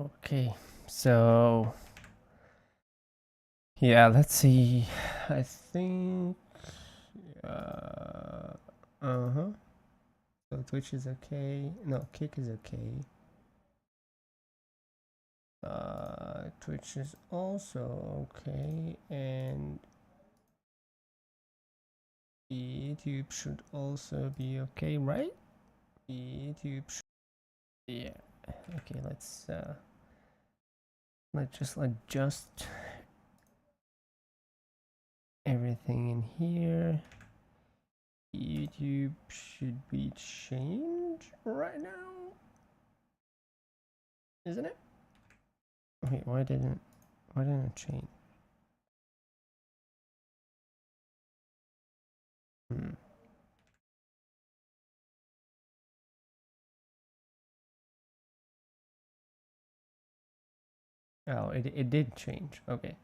Okay, so yeah, let's see. I think uh-huh. So Twitch is okay. No, Kick is okay. Twitch is also okay, and YouTube should also be okay, right? YouTube should, yeah. Okay, let's just adjust everything in here. YouTube should be changed right now, isn't it? Wait, why didn't it change? Oh, it did change. Okay,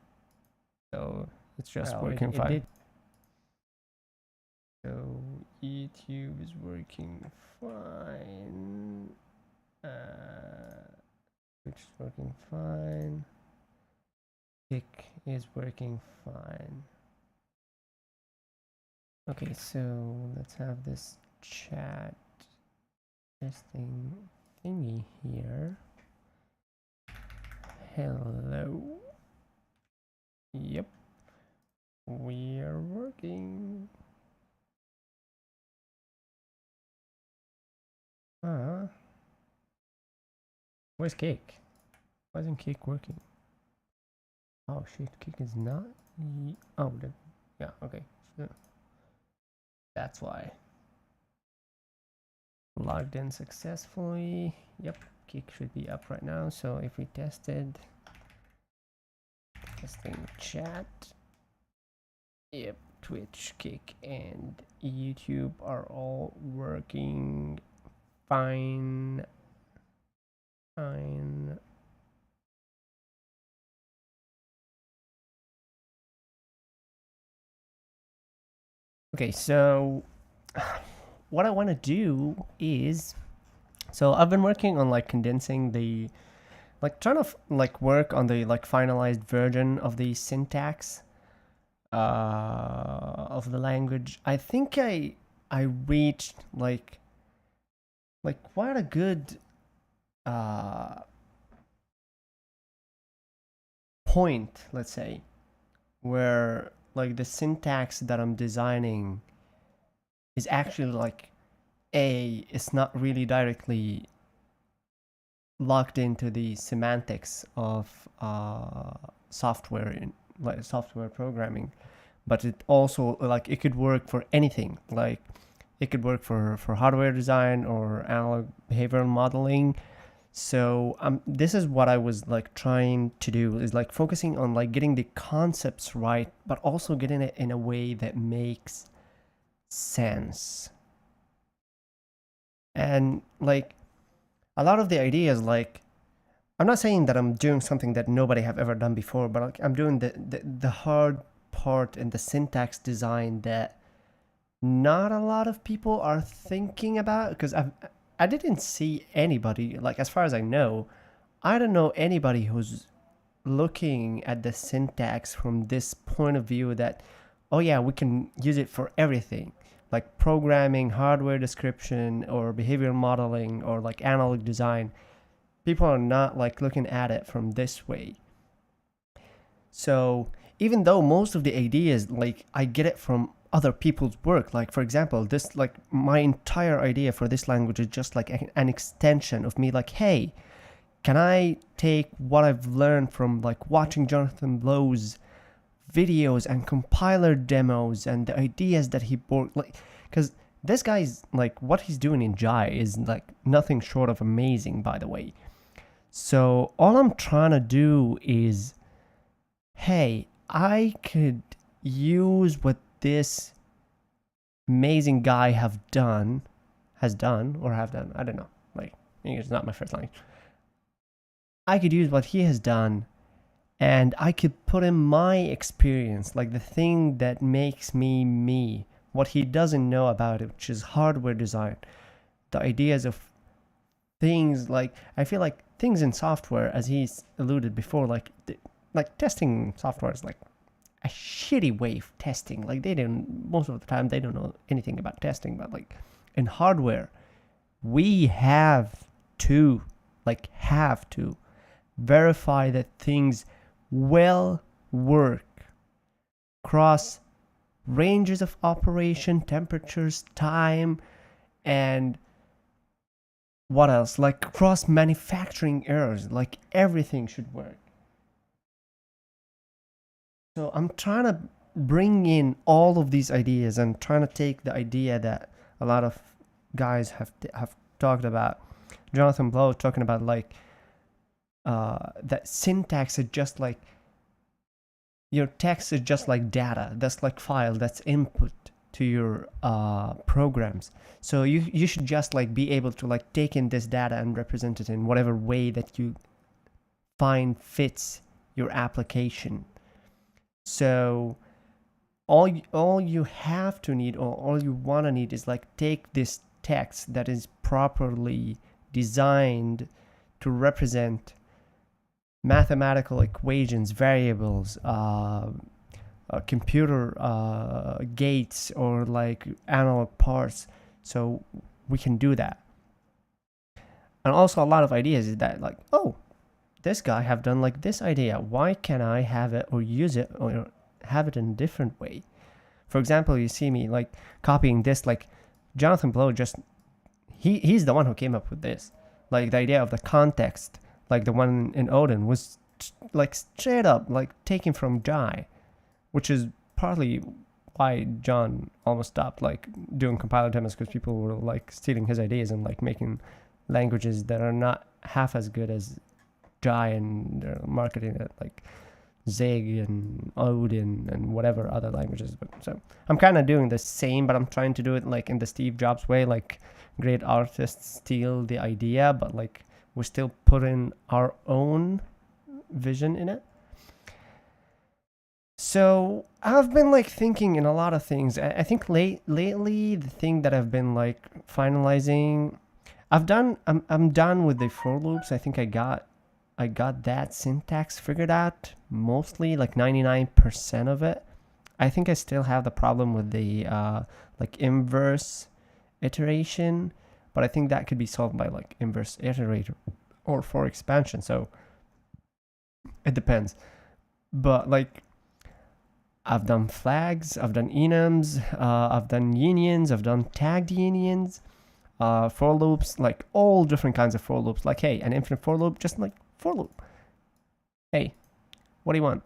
so it's just working fine. So YouTube is working fine. Twitch is working fine. Kick is working fine. Okay, so let's have this chat testing thingy here. Hello. Yep. We are working. Where's Cake? Why isn't Cake working? Oh shit, Cake is not. Oh, yeah, okay. So that's why. Logged in successfully. Yep, Cake should be up right now. So if we testing chat. Yep, Twitch, Kick, and YouTube are all working fine. Fine. Okay, so what I want to do is, so I've been working on like condensing the, like trying to like work on the like finalized version of the syntax of the language. I think I reached like quite a good point, let's say, where like the syntax that I'm designing is actually like it's not really directly locked into the semantics of software in like software programming, but it also like it could work for anything. Like it could work for hardware design or analog behavioral modeling. So this is what I was like trying to do, is like focusing on like getting the concepts right, but also getting it in a way that makes sense. And like a lot of the ideas, like I'm not saying that I'm doing something that nobody have ever done before, but like I'm doing the hard part in the syntax design that not a lot of people are thinking about, because I didn't see anybody, like as far as I know, I don't know anybody who's looking at the syntax from this point of view that, oh yeah, we can use it for everything, like programming, hardware description, or behavioral modeling, or like analog design. People are not like looking at it from this way. So even though most of the ideas, like I get it from other people's work, like for example, this, like my entire idea for this language is just like an extension of me, like, hey, can I take what I've learned from like watching Jonathan Blow's videos and compiler demos and the ideas that he brought, like, because this guy's like, what he's doing in Jai is like nothing short of amazing, by the way. So all I'm trying to do is, hey, I could use what this amazing guy has done, I don't know, like English is not my first language. I could use what he has done, and I could put in my experience, like the thing that makes me me, what he doesn't know about it, which is hardware design, the ideas of things. Like I feel like things in software, as he's alluded before, like testing software is like a shitty way of testing. Like they don't, most of the time they don't know anything about testing, but like in hardware, we have to verify that things will work across ranges of operation, temperatures, time, and what else? Like cross manufacturing errors, like everything should work. So I'm trying to bring in all of these ideas and trying to take the idea that a lot of guys have talked about. Jonathan Blow talking about like that syntax is just like your text is just like data. That's like file. That's input to your programs. So you should just like be able to like take in this data and represent it in whatever way that you find fits your application. So all you have to need, or all you want to need, is like take this text that is properly designed to represent mathematical equations, variables, computer gates, or like analog parts. So we can do that. And also a lot of ideas is that like, oh, this guy have done like this idea. Why can't I have it or use it or have it in a different way? For example, you see me like copying this, like Jonathan Blow just, he's the one who came up with this. Like the idea of the context, like the one in Odin, was like straight up like taken from Jai, which is partly why John almost stopped like doing compiler demos, because people were like stealing his ideas and like making languages that are not half as good as Jai, and they're marketing it like Zig and Odin and whatever other languages. But so I'm kind of doing the same, but I'm trying to do it like in the Steve Jobs way. Like great artists steal the idea, but like we still put in our own vision in it. So I've been like thinking in a lot of things. I think lately the thing that I've been like finalizing, I'm done with the for loops. I think I got that syntax figured out, mostly like 99% of it. I think I still have the problem with the like inverse iteration, but I think that could be solved by like inverse iterator or for expansion. So it depends. But like I've done flags, I've done enums, I've done unions, I've done tagged unions, for loops, like all different kinds of for loops. Like, hey, an infinite for loop, just like for loop. Hey, what do you want?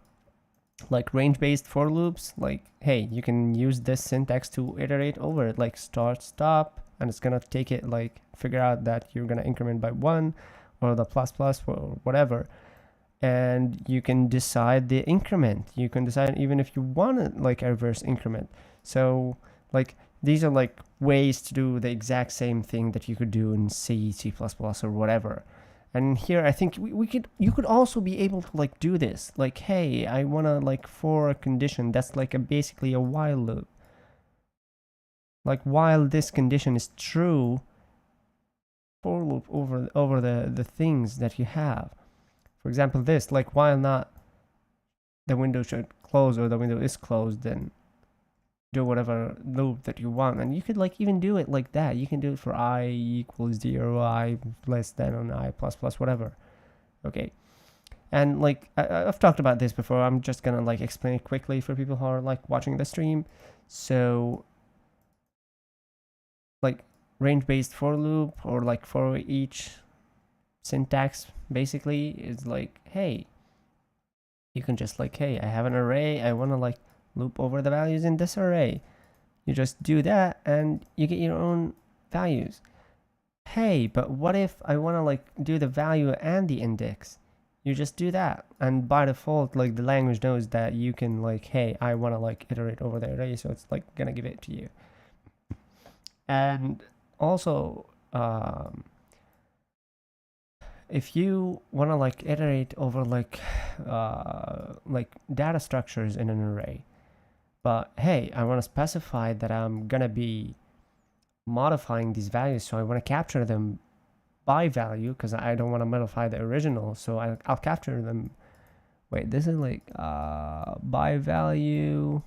Like range-based for loops, like, hey, you can use this syntax to iterate over it, like start, stop, and it's gonna take it, like figure out that you're gonna increment by 1 or the plus or whatever, and you can decide the increment. You can decide even if you want it like a reverse increment. So like these are like ways to do the exact same thing that you could do in C, C++, or whatever. And here I think you could also be able to like do this. Like, hey, I want to like for a condition that's like basically a while loop. Like while this condition is true, for loop over the things that you have. For example, this, like while not the window should close or the window is closed, then do whatever loop that you want. And you could like even do it like that. You can do it for I equals 0, I less than, on I plus plus, whatever. Okay. And like I've talked about this before. I'm just gonna like explain it quickly for people who are like watching the stream. So like range-based for loop, or like for each syntax basically is like, hey, you can just like, hey, I have an array, I want to like loop over the values in this array. You just do that and you get your own values. Hey, but what if I want to like do the value and the index? You just do that, and by default like the language knows that you can like, hey, I want to like iterate over the array, so it's like gonna give it to you. And also if you want to like iterate over like data structures in an array, but hey, I want to specify that I'm gonna be modifying these values, so I want to capture them by value because I don't want to modify the original, so I'll capture them. Wait, this is like by value,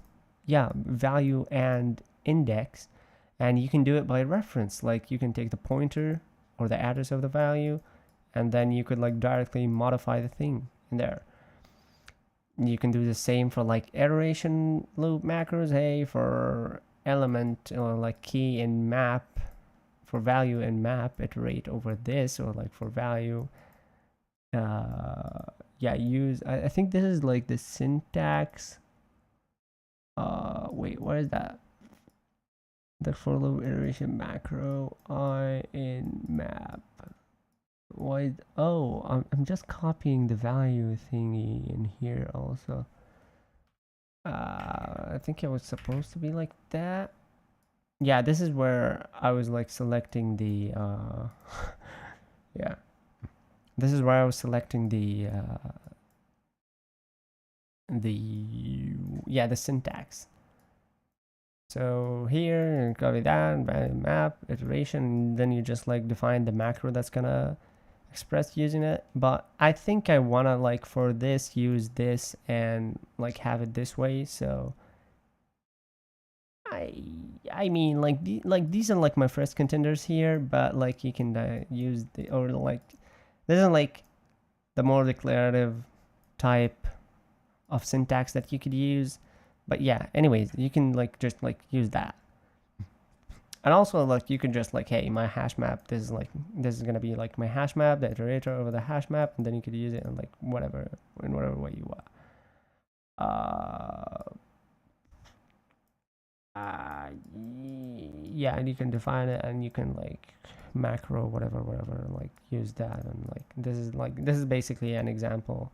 yeah, value and index, and you can do it by reference. Like you can take the pointer or the address of the value, and then you could like directly modify the thing in there. You can do the same for like iteration loop macros. Hey, for element or like key in map, for value in map, iterate over this, or like for value, yeah, use, I think this is like the syntax. Wait, what is that? The for loop iteration macro I in map. Why? Oh, I'm just copying the value thingy in here also. I think it was supposed to be like that. Yeah, this is where I was like selecting the yeah, this is where I was selecting the yeah, the syntax. So here, copy that, map, iteration, then you just like define the macro that's gonna express using it. But I think I wanna like for this use this and like have it this way. So I mean like these are like my first contenders here, but like you can use the, or like this is like the more declarative type of syntax that you could use. But yeah, anyways, you can like just like use that. And also like you can just like, hey, my hash map, this is gonna be like my hash map, the iterator over the hash map, and then you could use it in like whatever, in whatever way you want. Yeah, and you can define it, and you can like macro whatever, like use that. And like this is basically an example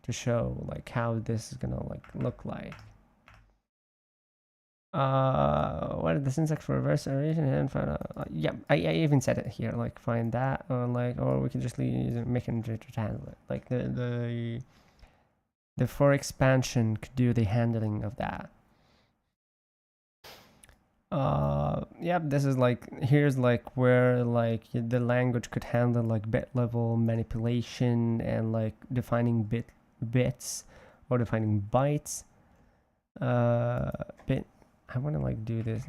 to show like how this is gonna like look like. What is the syntax for reverse iteration and find out? Yeah, I even said it here, like find that, or like, or we can just use it, make it to handle it. Like the for expansion could do the handling of that. Yeah, this is like, here's like where like the language could handle like bit level manipulation and like defining bits or defining bytes. Bit, I want to like do this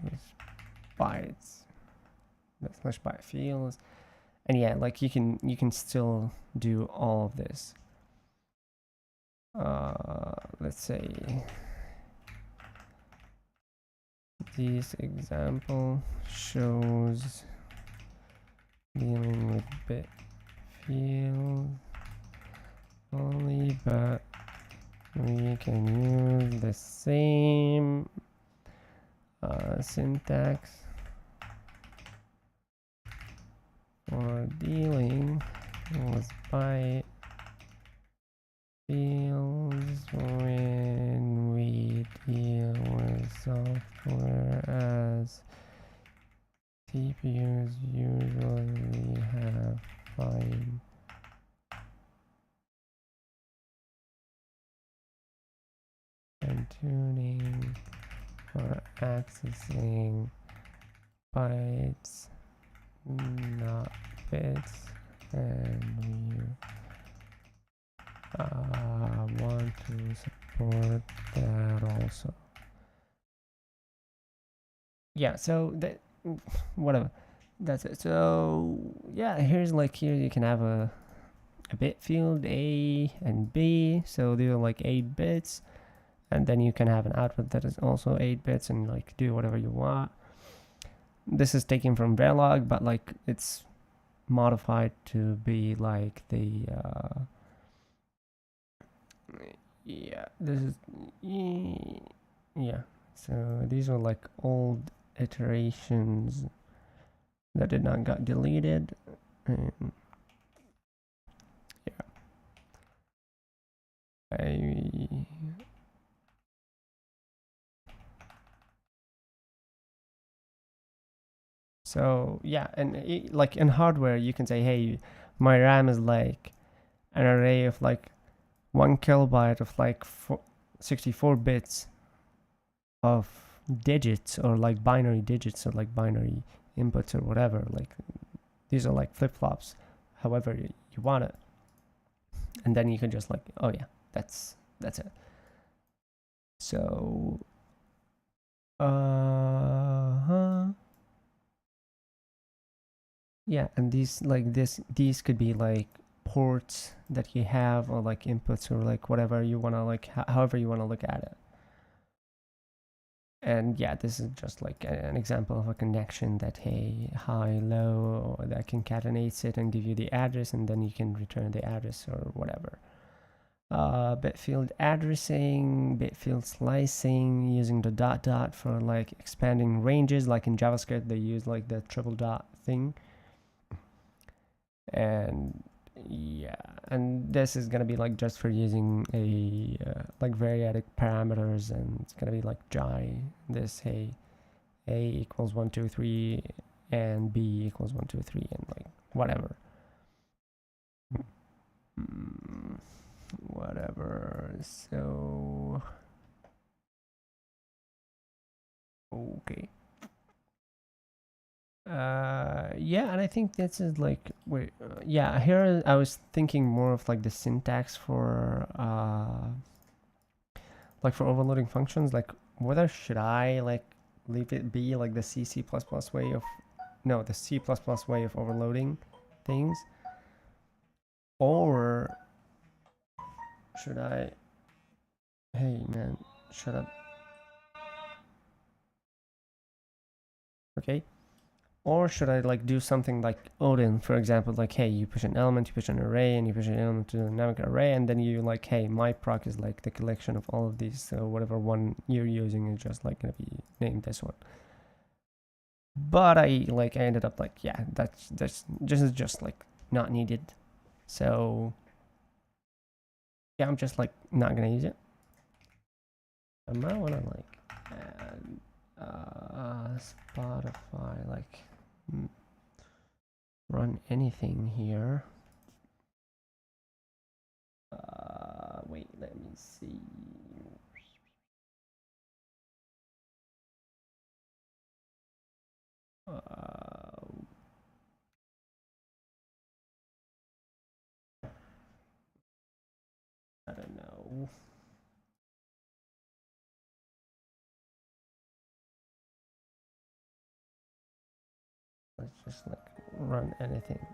bytes, slash byte fields, and yeah, like you can still do all of this. Let's say this example shows dealing with bit field only, but we can use the same syntax for dealing with byte fields when we deal with software, as CPUs usually have fine tuning for accessing bytes, not bits, and we want to support that also. Yeah, so that, whatever, that's it. So yeah, here's like, here you can have a bit field A and B, so these are like 8 bits, and then you can have an output that is also 8 bits and like do whatever you want. This is taken from Verilog, but like it's modified to be like the yeah, this is, yeah, so these are like old iterations that did not got deleted, and yeah, so yeah, and like in hardware you can say, hey, my RAM is like an array of like 1 kilobyte of like 64 bits of digits, or like binary digits, or like binary inputs or whatever. Like these are like flip-flops, however you want it. And then you can just like, oh yeah, that's it. So yeah, and these could be like ports that you have, or like inputs, or like whatever you want to, like however you want to look at it. And yeah, this is just like an example of a connection that, hey, high, low, or that concatenates it and give you the address, and then you can return the address or whatever. Bit field addressing, bit field slicing, using the dot for like expanding ranges. Like in JavaScript, they use like the triple dot thing. And yeah, and this is gonna be like just for using a like variadic parameters, and it's gonna be like jai this, hey, a equals 1 2 3 and b equals 1 2 3 and like whatever. Whatever. So okay. Yeah, and I think this is like, wait, yeah, here I was thinking more of like the syntax for like for overloading functions, like whether should I like leave it be like the C++ way of, no, the C++ way of overloading things, or should I, hey man, shut up. Okay. Or should I like do something like Odin, for example, like, hey, you push an element, you push an array, and you push an element to the dynamic array, and then you like, hey, my proc is like the collection of all of these, so whatever one you're using is just like gonna be named this one. But I ended up like, yeah, that's just like not needed. So yeah, I'm just like not gonna use it. I might wanna like add Spotify, like run anything here. Wait, let me see. I don't know. Let's just like run anything.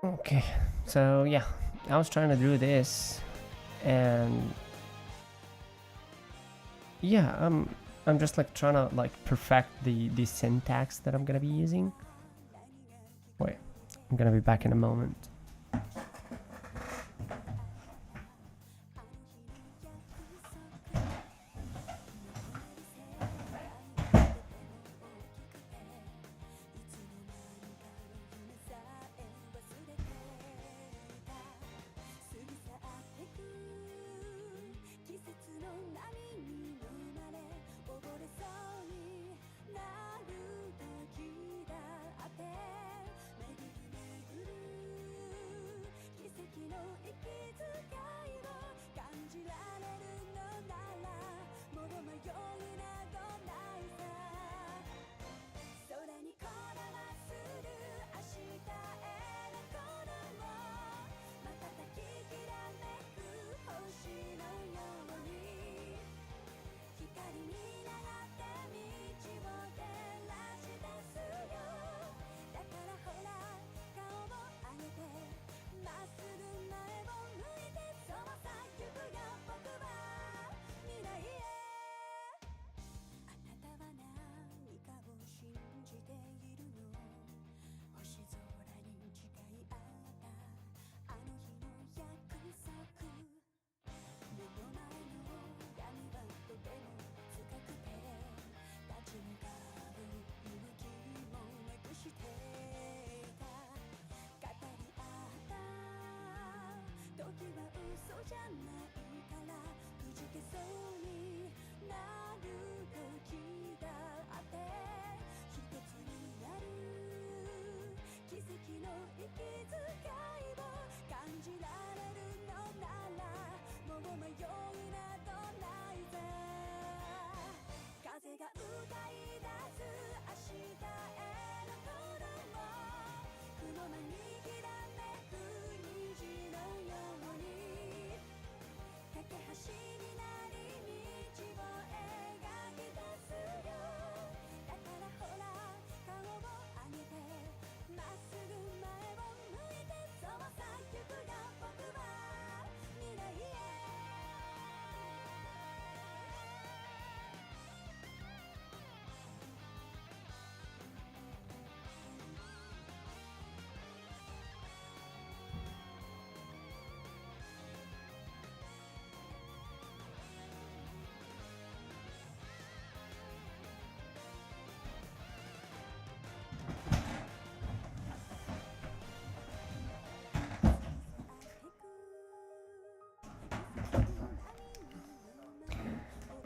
Okay, so yeah, I was trying to do this, and yeah, I'm just like trying to like perfect the syntax that I'm gonna be using. Wait, I'm gonna be back in a moment.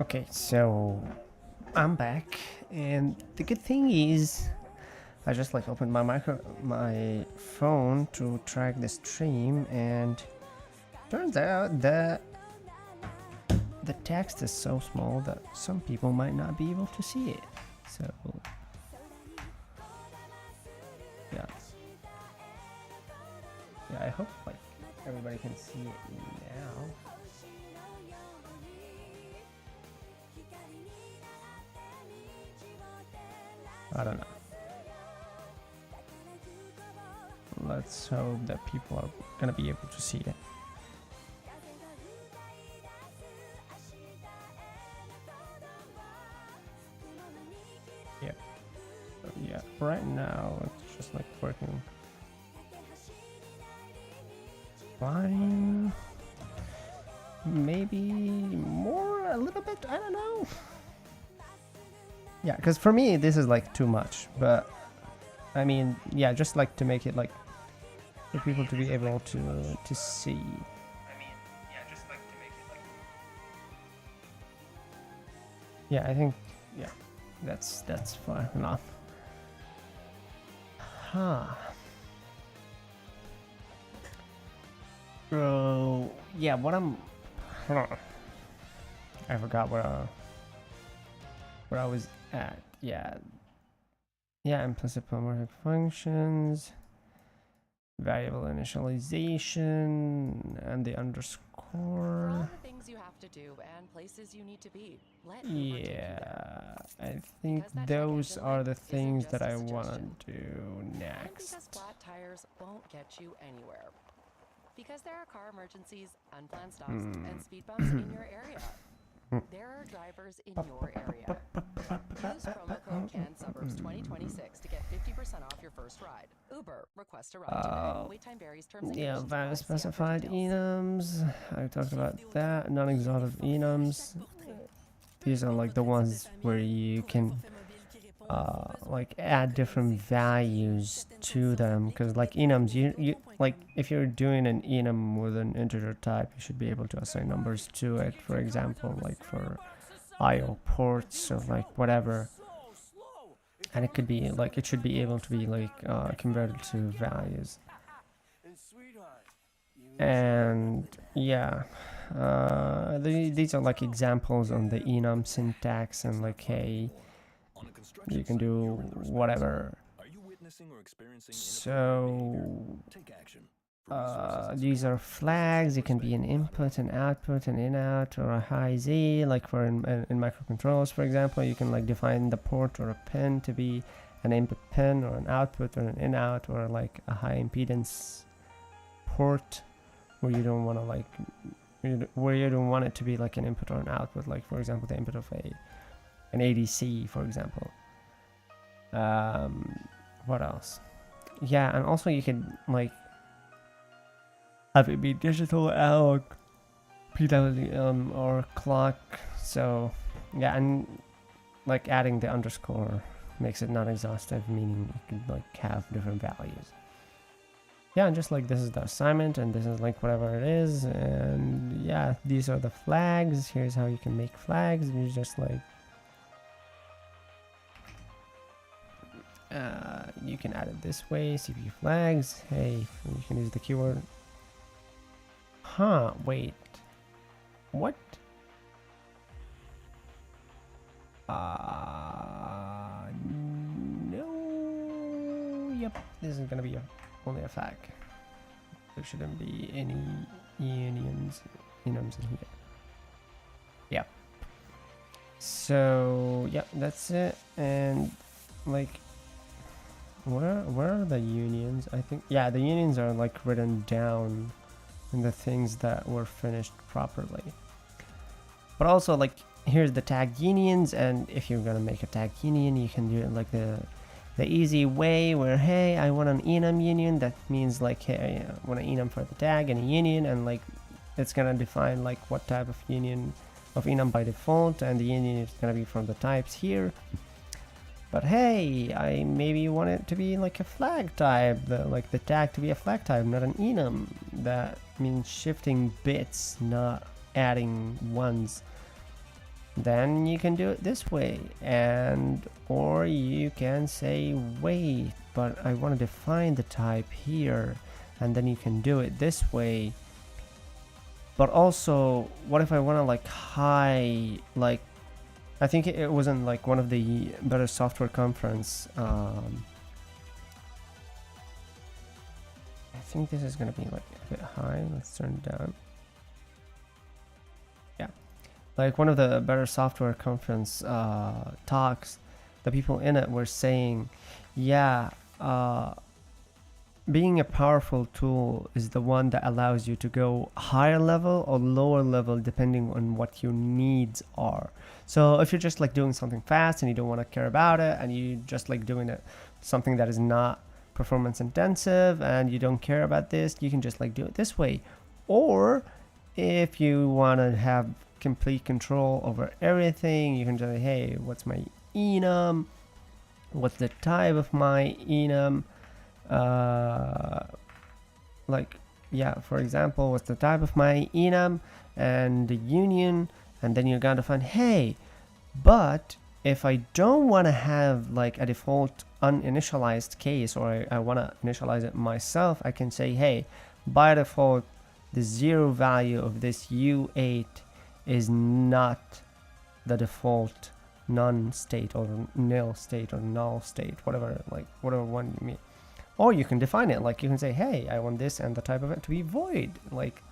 Okay, so I'm back, and the good thing is I just like opened my phone to track the stream, and turns out that the text is so small that some people might not be able to see it. So yeah, I hope like everybody can see it now. I don't know. Let's hope that people are gonna be able to see it. Yeah. Yeah, right now it's just like working fine. Maybe more, a little bit, I don't know. Yeah, because for me this is like too much, but I mean, yeah, just like to make it like for people to be able to see. I mean, yeah, just like to make it like. Yeah, I think, yeah, that's fine enough. Huh. So yeah, what I'm. I forgot where I was at. Yeah. Yeah, implicit polymorphic functions, variable initialization, and the underscore. All the things you have to do and places you need to be. Yeah, I think those are the things that I want to do next. And because flat tires won't get you anywhere. Because there are car emergencies, unplanned stops, and speed bumps in your area. There are drivers in your area. Use promo code CANSUBURBS2026 to get 50% off your first ride. Uber, request a ride today. Wait time varies, terms and Yeah, conditions value apply. See specified other details. enums. I talked about that. Non-exhaustive enums. These are like the ones where you can like add different values to them, because like enums, you like if you're doing an enum with an integer type, you should be able to assign numbers to it. For example, like for IO ports or like whatever, and it could be like it should be able to be like converted to values. And yeah, these are like examples on the enum syntax, and like, hey, you can do whatever. So these are flags. It can be an input, an output, an in-out, or a high Z. Like for in microcontrollers, for example, you can like define the port or a pin to be an input pin or an output or an in-out, or like a high impedance port where you don't want to like where you don't want it to be like an input or an output. Like for example, the input of an ADC, for example. What else? Yeah, and also you can like have it be digital, analog, PWM, or clock. So yeah, and like adding the underscore makes it not exhaustive, meaning you can like have different values. Yeah, and just like this is the assignment, and this is like whatever it is, and yeah, these are the flags. Here's how you can make flags. You just like you can add it this way, CPU flags. Hey, you can use the keyword. Huh, wait. What? No. Yep, this is gonna be only a flag. There shouldn't be any enums in here. Yep. So, yep, that's it. And like, where are the unions? I think, yeah, the unions are like written down in the things that were finished properly. But also, like, here's the tag unions, and if you're gonna make a tag union, you can do it like the easy way, where, hey, I want an enum union. That means like, hey, I want an enum for the tag and a union, and like it's gonna define like what type of union of enum by default, and the union is gonna be from the types here. But hey, I maybe want it to be like a flag type, like the tag to be a flag type, not an enum. That means shifting bits, not adding ones. then you can do it this way. And or you can say, wait, but I want to define the type here, and then you can do it this way. But also, what if I want to like hide, like I think it was in like one of the Better Software conference. I think this is gonna be like a bit high. Let's turn it down. Yeah, like one of the Better Software conference talks, the people in it were saying, yeah, being a powerful tool is the one that allows you to go higher level or lower level depending on what your needs are. So if you're just like doing something fast and you don't want to care about it, and you just like doing it something that is not performance intensive and you don't care about this, you can just like do it this way. Or if you want to have complete control over everything, you can just say, hey, what's my enum, what's the type of my enum, like, yeah, for example, what's the type of my enum and the union, and then you're going to find, hey, but if I don't want to have like a default uninitialized case, or I want to initialize it myself, I can say, hey, by default the 0 value of this U8 is not the default none state or nil state or null state, whatever, like whatever one you mean. Or you can define it, like you can say, hey, I want this and the type of it to be void. Like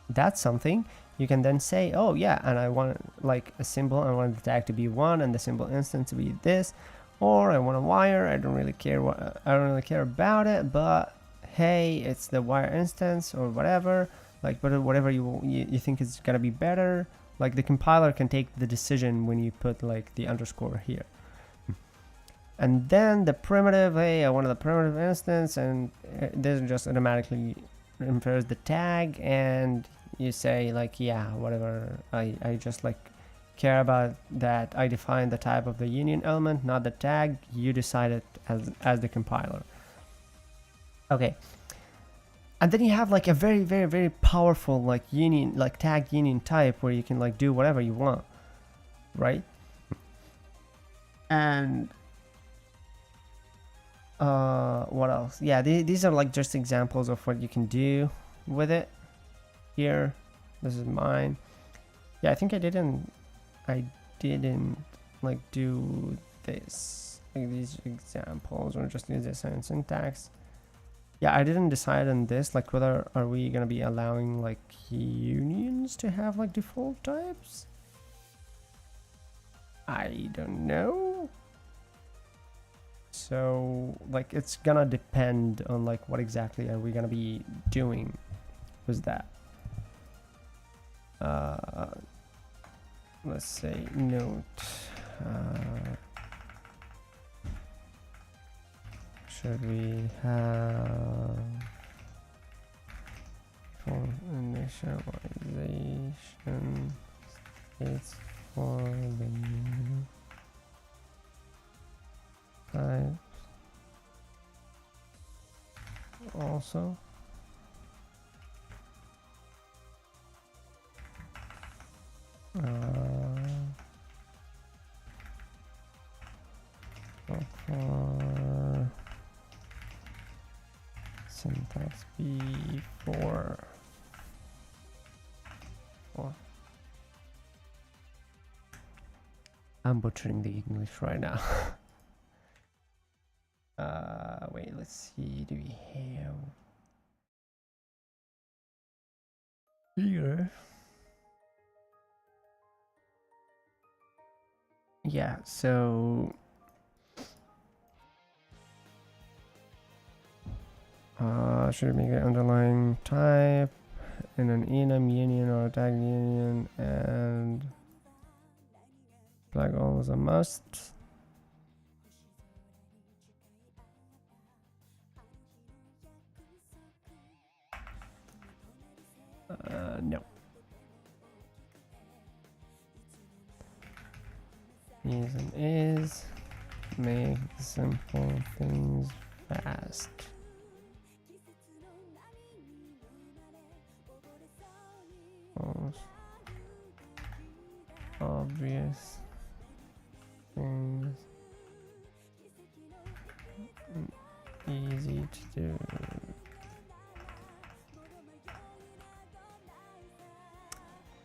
that's something you can then say, oh yeah, and I want like a symbol, I want the tag to be 1 and the symbol instance to be this, or I want a wire, I don't really care about it, but hey, it's the wire instance or whatever, like whatever you think is gonna be better. Like the compiler can take the decision when you put like the underscore here. And then the primitive, hey, I wanted the primitive instance, and this just automatically infers the tag, and you say like, yeah, whatever, I just like care about that I define the type of the union element, not the tag. You decide it as the compiler. Okay. And then you have like a very, very, very powerful like union, like tag union type, where you can like do whatever you want, right? And what else? Yeah, these are like just examples of what you can do with it. Here, this is mine. Yeah, I think I didn't like do this, like these examples, or just use the same syntax. Yeah, I didn't decide on this, like whether are we gonna be allowing like unions to have like default types. I don't know. So like it's gonna depend on like what exactly are we gonna be doing with that. Let's say note, should we have for initialization states for the new types also? For syntax B4. I'm butchering the English right now. Wait, let's see. Do we have here? Yeah, so should make an underlying type in an enum union or a tag union, and flag all is a must. No. Reason is make simple things fast. Of obvious things easy to do.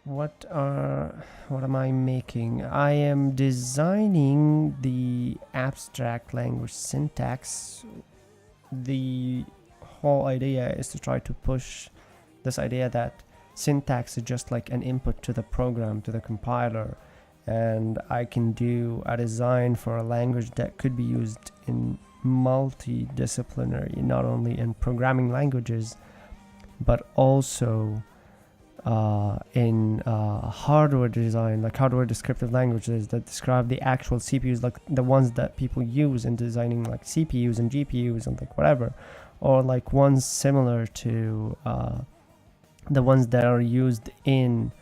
What am I making? I am designing the abstract language syntax. The whole idea is to try to push this idea that syntax is just like an input to the program, to the compiler, and I can do a design for a language that could be used in multidisciplinary, not only in programming languages, but also in hardware design, like hardware descriptive languages that describe the actual CPUs, like the ones that people use in designing like CPUs and GPUs and like whatever, or like ones similar to the ones that are used in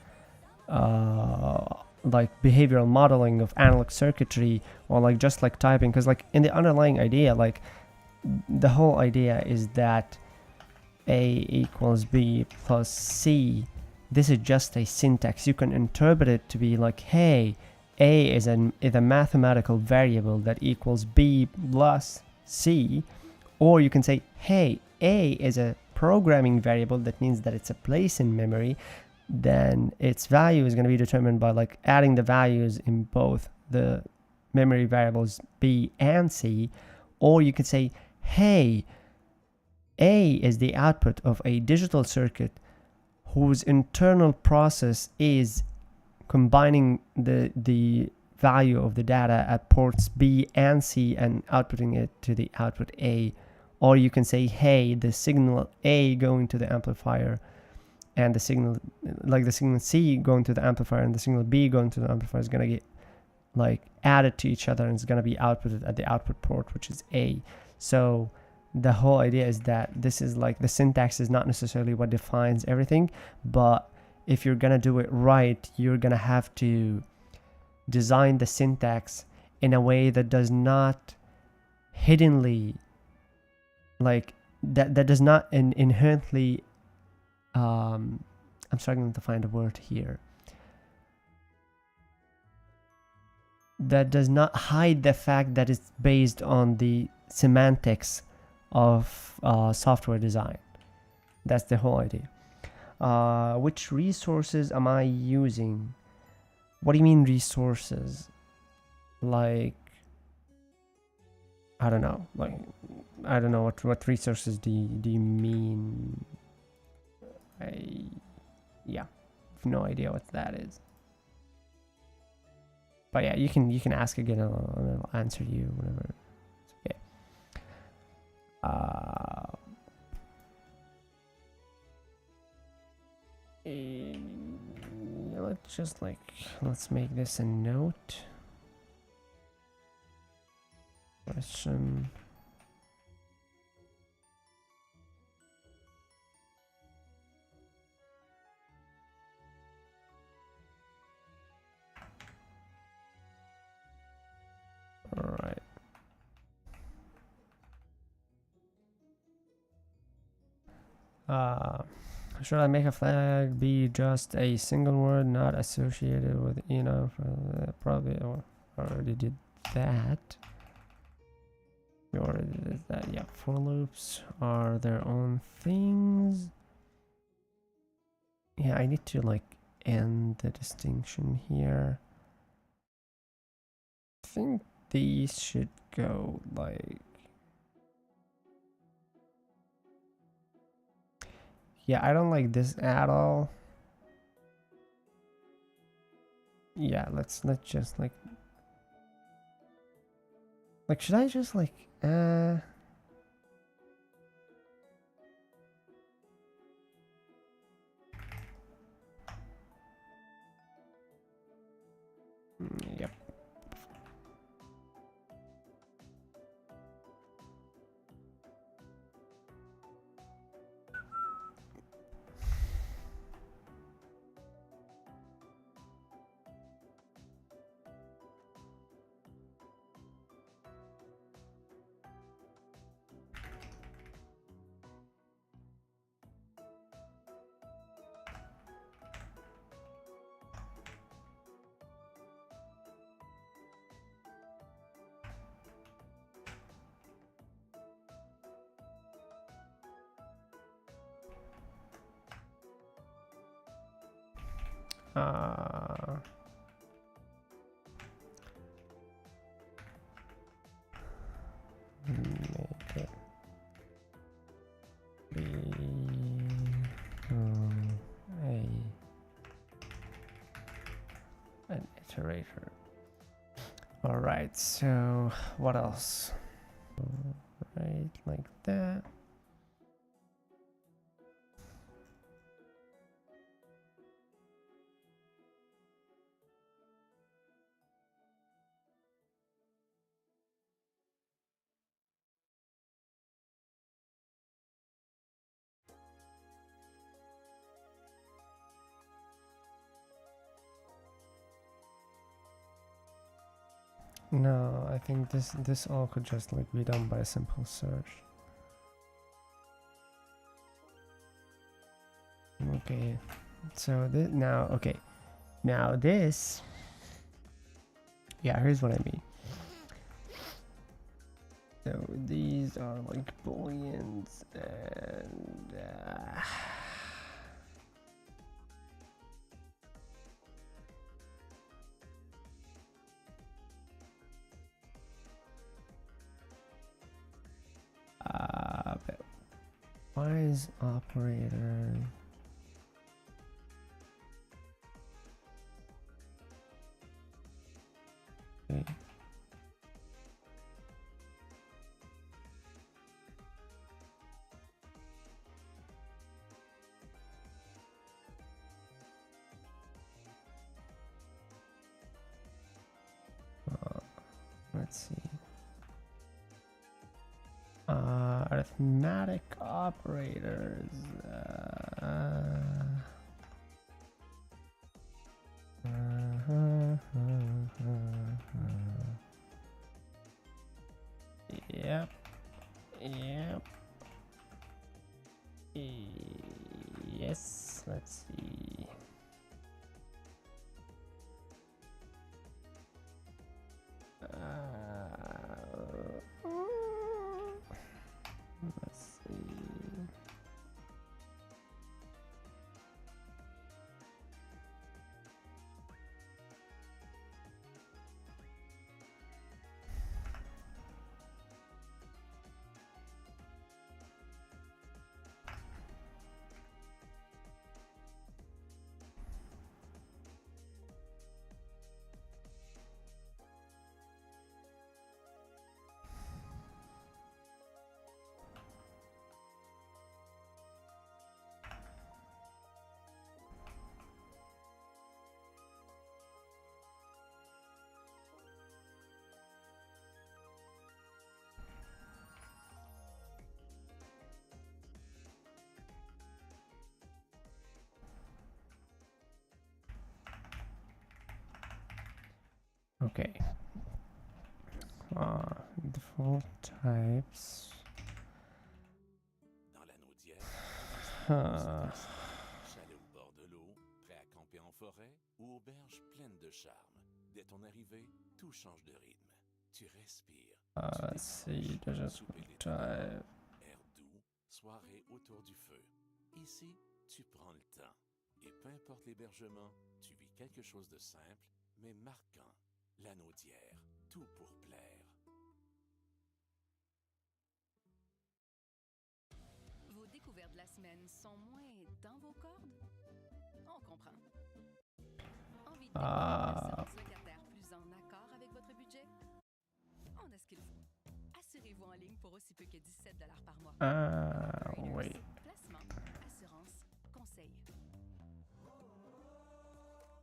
like behavioral modeling of analog circuitry, or like just like typing, because like in the underlying idea, like the whole idea is that A equals B plus C. This is just a syntax. You can interpret it to be like, hey, A is a mathematical variable that equals B plus C, or you can say, hey, A is a programming variable that means that it's a place in memory. Then its value is going to be determined by like adding the values in both the memory variables B and C, or you could say, hey, A is the output of a digital circuit whose internal process is combining the value of the data at ports B and C and outputting it to the output A. Or you can say, hey, the signal A going to the amplifier and the signal C going to the amplifier and the signal B going to the amplifier is going to get like added to each other and it's going to be outputted at the output port, which is A. So the whole idea is that this is like the syntax is not necessarily what defines everything, but if you're gonna do it right, you're gonna have to design the syntax in a way that does not hiddenly, like that does not inherently I'm struggling to find a word here, that does not hide the fact that it's based on the semantics of software design. That's the whole idea. Which resources am I using? What do you mean resources? Like, I don't know. Like, I don't know what resources do you mean? Yeah, have no idea what that is. But yeah, you can ask again and I'll answer you whenever. It's okay. Let's make this a note. Question. All right. Should I make a flag be just a single word not associated with probably already did that. We already did that. Yeah, for loops are their own things. Yeah, I need to like end the distinction here. I think these should go like, yeah, I don't like this at all. Yeah, let's just like should I just like yep. Uh, make it be an iterator. All right, so what else? Right, like that. No, I think this all could just like be done by a simple search. Okay, so this now, okay, now this, yeah, here's what I mean. So these are like booleans and but why is operator? Okay. Let's see. Arithmetic operators. Yep. Yep. Yes. Let's see. Let's see. Okay. Default types. Dans la naudière, chalet au bord de l'eau, prêt à camper en forêt ou auberge pleine de charme. Dès ton arrivée, tout change de rythme. Tu respires. Let's see. Souper l'été Type. dehors, air doux, soirée autour du feu. Ici, tu prends le temps. Et peu importe l'hébergement, tu vis quelque chose de simple, mais marquant. La naudière, tout pour plaire. Vos découvertes de la semaine sont moins dans vos cordes? On comprend. Envie de découvrir un locataire plus en accord avec votre budget? On a ce qu'il faut. Assurez-vous en ligne pour aussi peu que 17 $ par mois. Wait. Placement, assurance, conseil.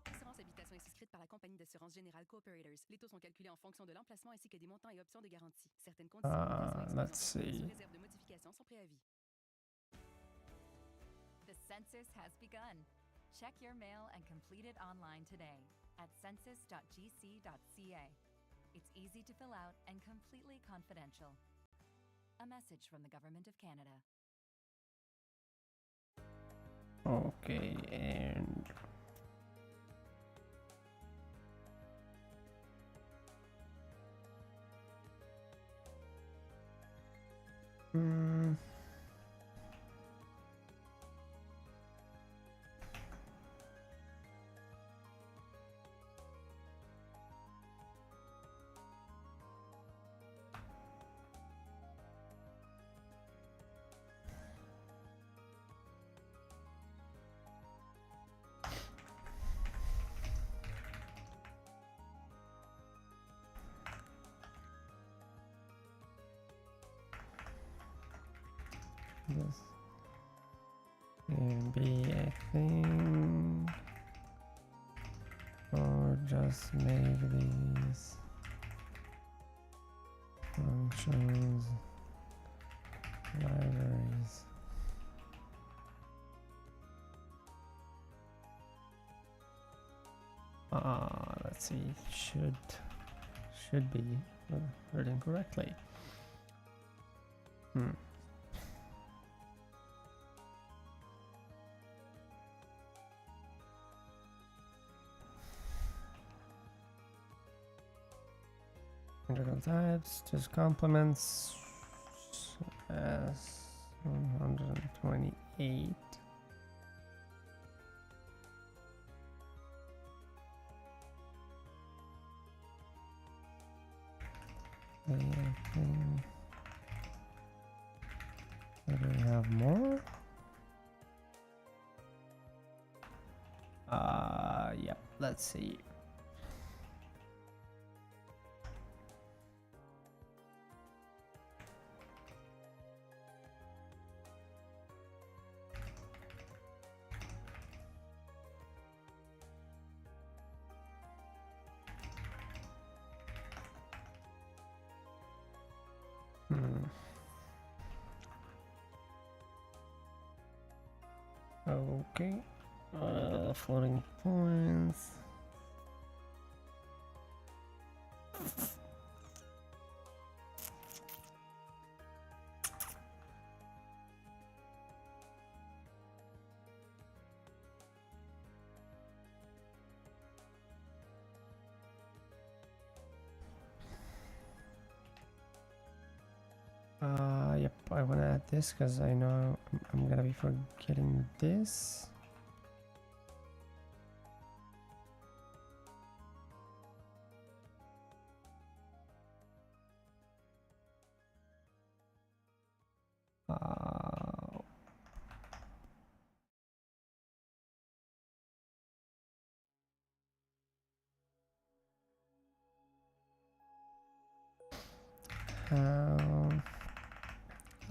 Assurance habitation est souscrite par la compagnie d'assurance générale Cooperators. Les taux sont calculés en fonction de l'emplacement ainsi que des montants et options de garantie. Certaines conditions Let's see. sous réserve de modification sans préavis. The census has begun. Check your mail and complete it online today at census.gc.ca. It's easy to fill out and completely confidential. A message from the Government of Canada. Okay, and this can be a thing, or just make these functions libraries. Let's see, should be written correctly. Integral types, just complements as 128. Do we have more? Yep, let's see. Okay. Floating points. Yep, I want to add this because I know I'm gonna be forgetting this.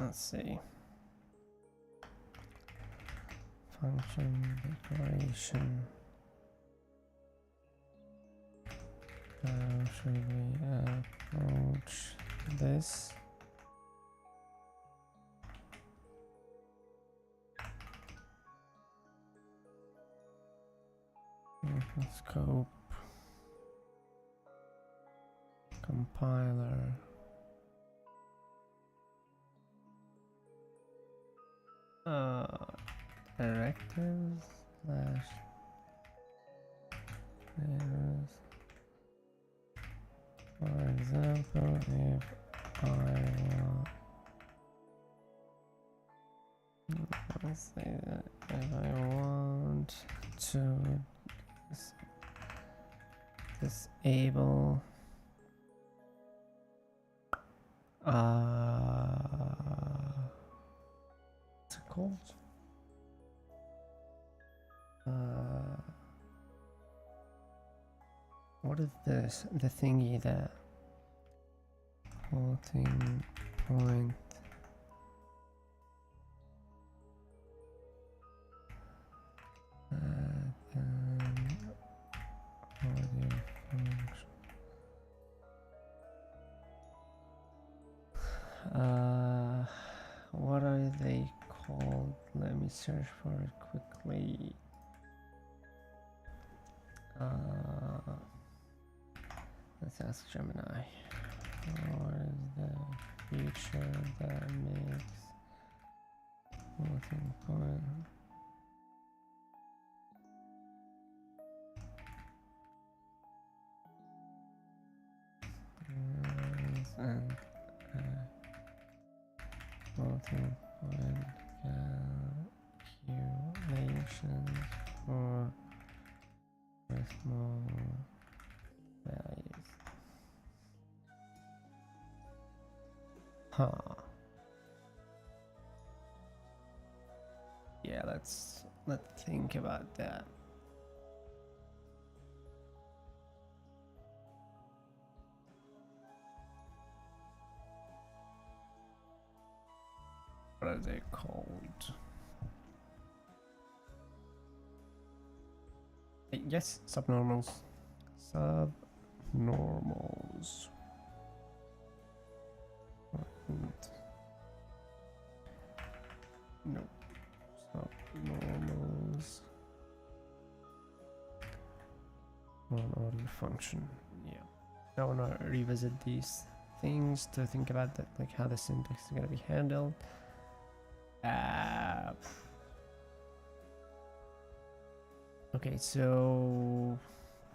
Let's see. Function declaration. How should we approach this? Scope, compiler. Directives slash errors. For example, if I want, let's say that if I want to disable what's it called? What is this? The thingy that floating point. Audio function. What are they called? Let me search for it quickly. Let's ask Gemini. What is the feature that makes floating point? And floating point calculation for small values. Huh. Yeah, let's think about that. what are they called? Yes, subnormals. Subnormals. No. Subnormals. Non-audio function. Yeah. I want to revisit these things to think about that, like how the syntax is going to be handled. Okay, so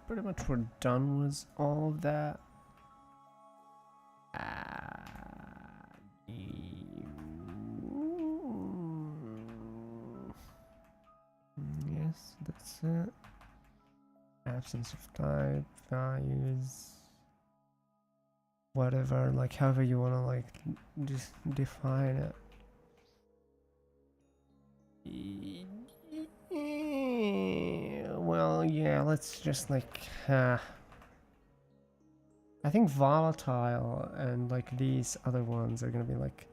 pretty much we're done with all of that. Yes, that's it. Absence of type, values, whatever, like however you want to like just define it. Well, yeah, let's just like I think volatile and like these other ones are gonna be like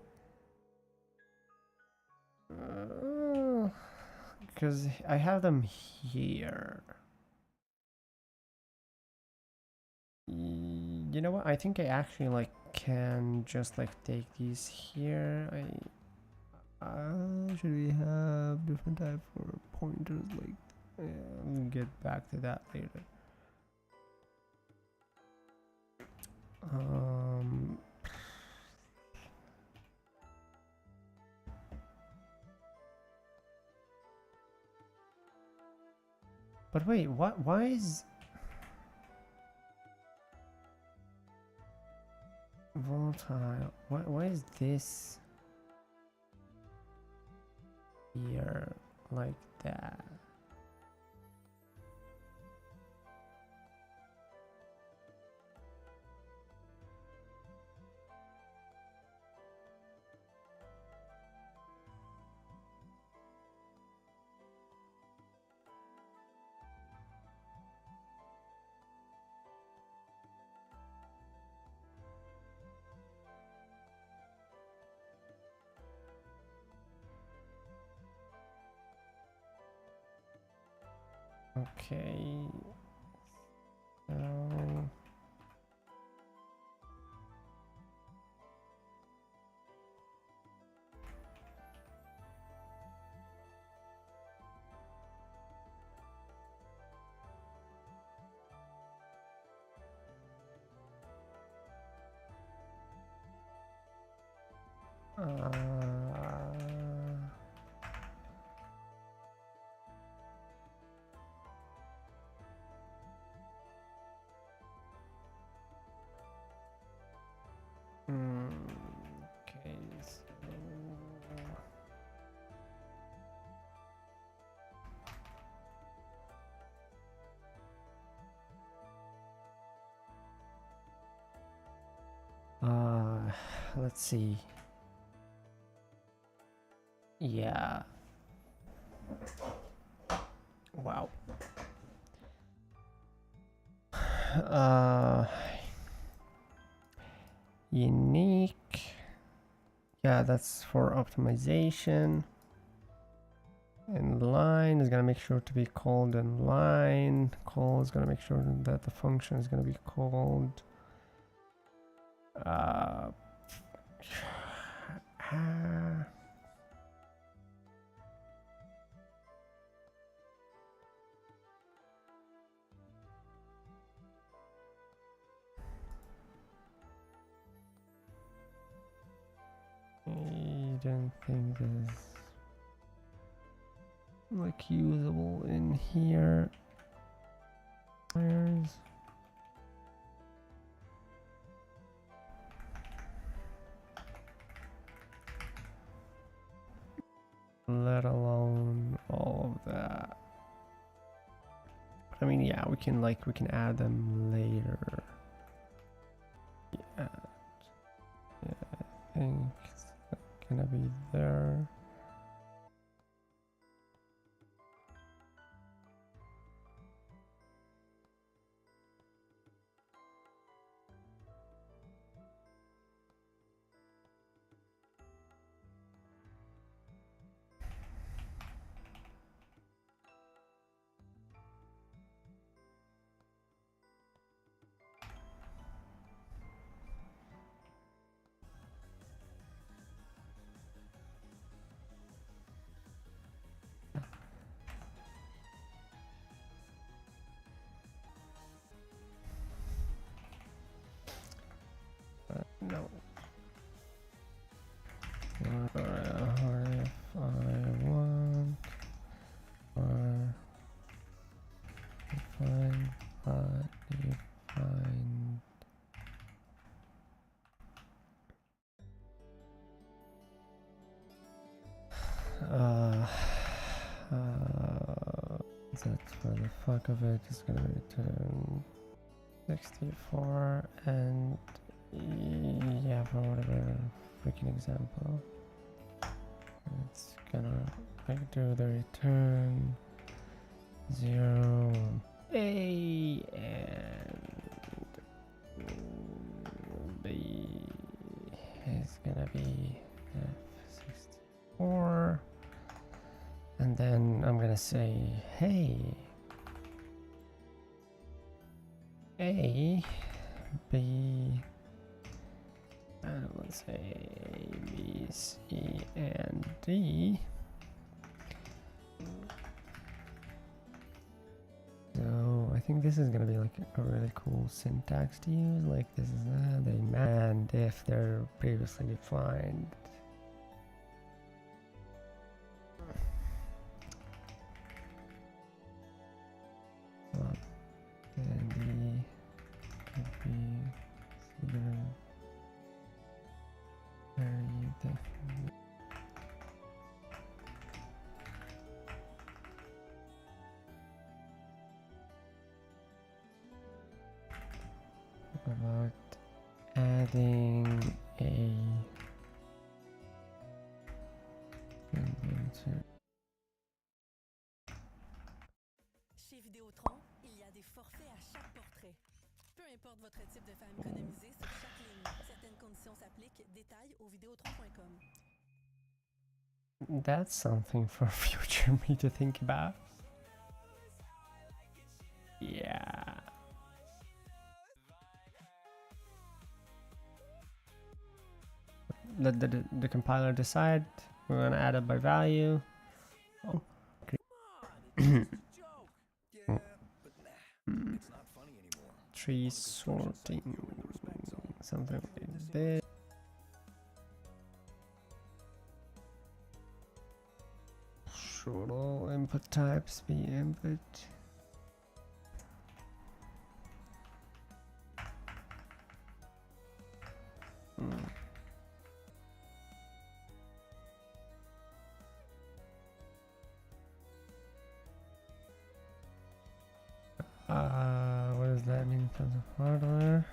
because I have them here. You know what? I think I actually like can just like take these here. Should we have different type for pointers? Like, we'll get back to that later. But wait, what? Why is volatile? Why is this here like that? Okay. So okay, let's see. Yeah. Wow. Unique. Yeah, that's for optimization. And line is gonna make sure to be called in line. Call is gonna make sure that the function is gonna be called. I don't think this like usable in here. Where's let alone all of that. I mean, yeah, we can add them later. Yeah, I think it's gonna be there. No. What if I want define define that for the fuck of it is gonna return 64 and yeah, for whatever freaking example it's gonna like do the return 0 A and B is gonna be F64 and then I'm gonna say hey A B and let's say A B C and D. So I think this is gonna be like a really cool syntax to use. Like this is they and if they're previously defined. And D could be very different. About adding a inventor. Chez Vidéotron, il y a des forfaits à chaque portrait. Peu importe votre type de femme économisée sur chaque ligne. Certaines conditions s'appliquent. Détails au vidéotron.com. That's something for future me to think about. Yeah. Let the compiler decide. We're gonna add it by value. Oh. Tree sorting, something like this. Should all input types be input? What does that mean in terms of hardware?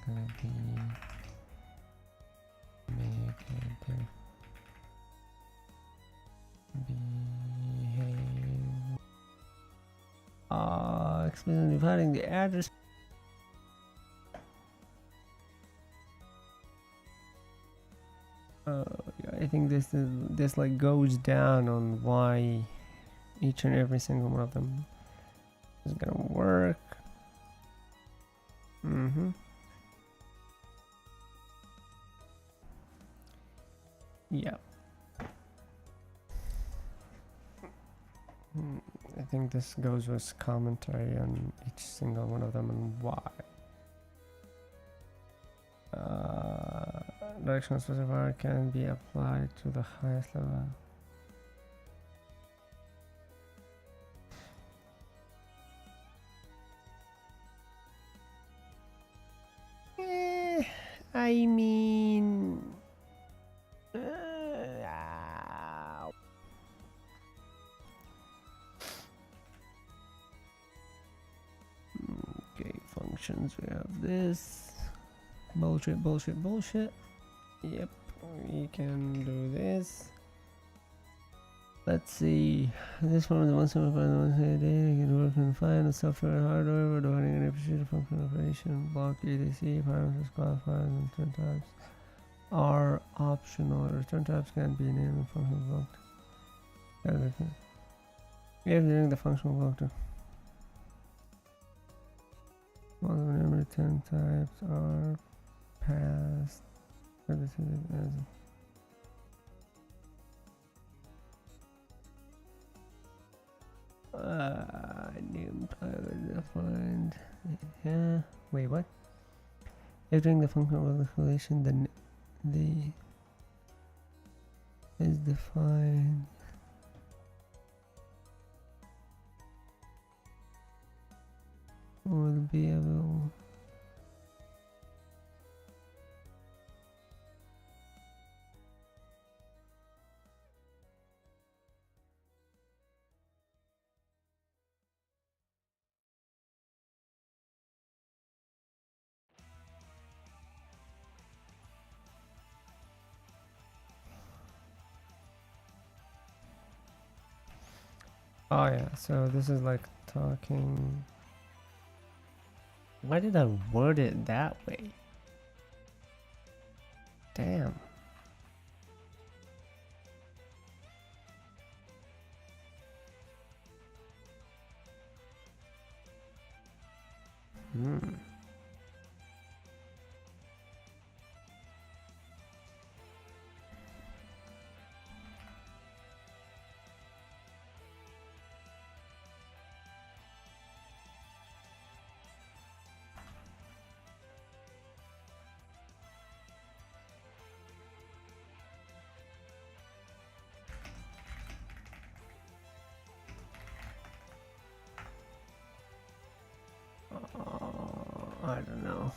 Gonna be make it behave. Explicitly defining the address. Yeah, I think this like goes down on why each and every single one of them is gonna work. Yeah. I think this goes with commentary on each single one of them and why. Directional specifier can be applied to the highest level. I mean, okay, functions. We have this bullshit. Yep, we can do this. Let's see. This one is the 175 data can work on fine the software and hardware. We're defining an appreciated function operation block EDC parameters qualifiers and return types are optional. Return types can be named and function blocked. Everything. If during the functional block too. All the return types are passed. New defined. Yeah. Wait, what? If during the functional relation, then the is defined. Will be able. Oh yeah, so this is like talking. Why did I word it that way? Damn. Hmm. I don't know.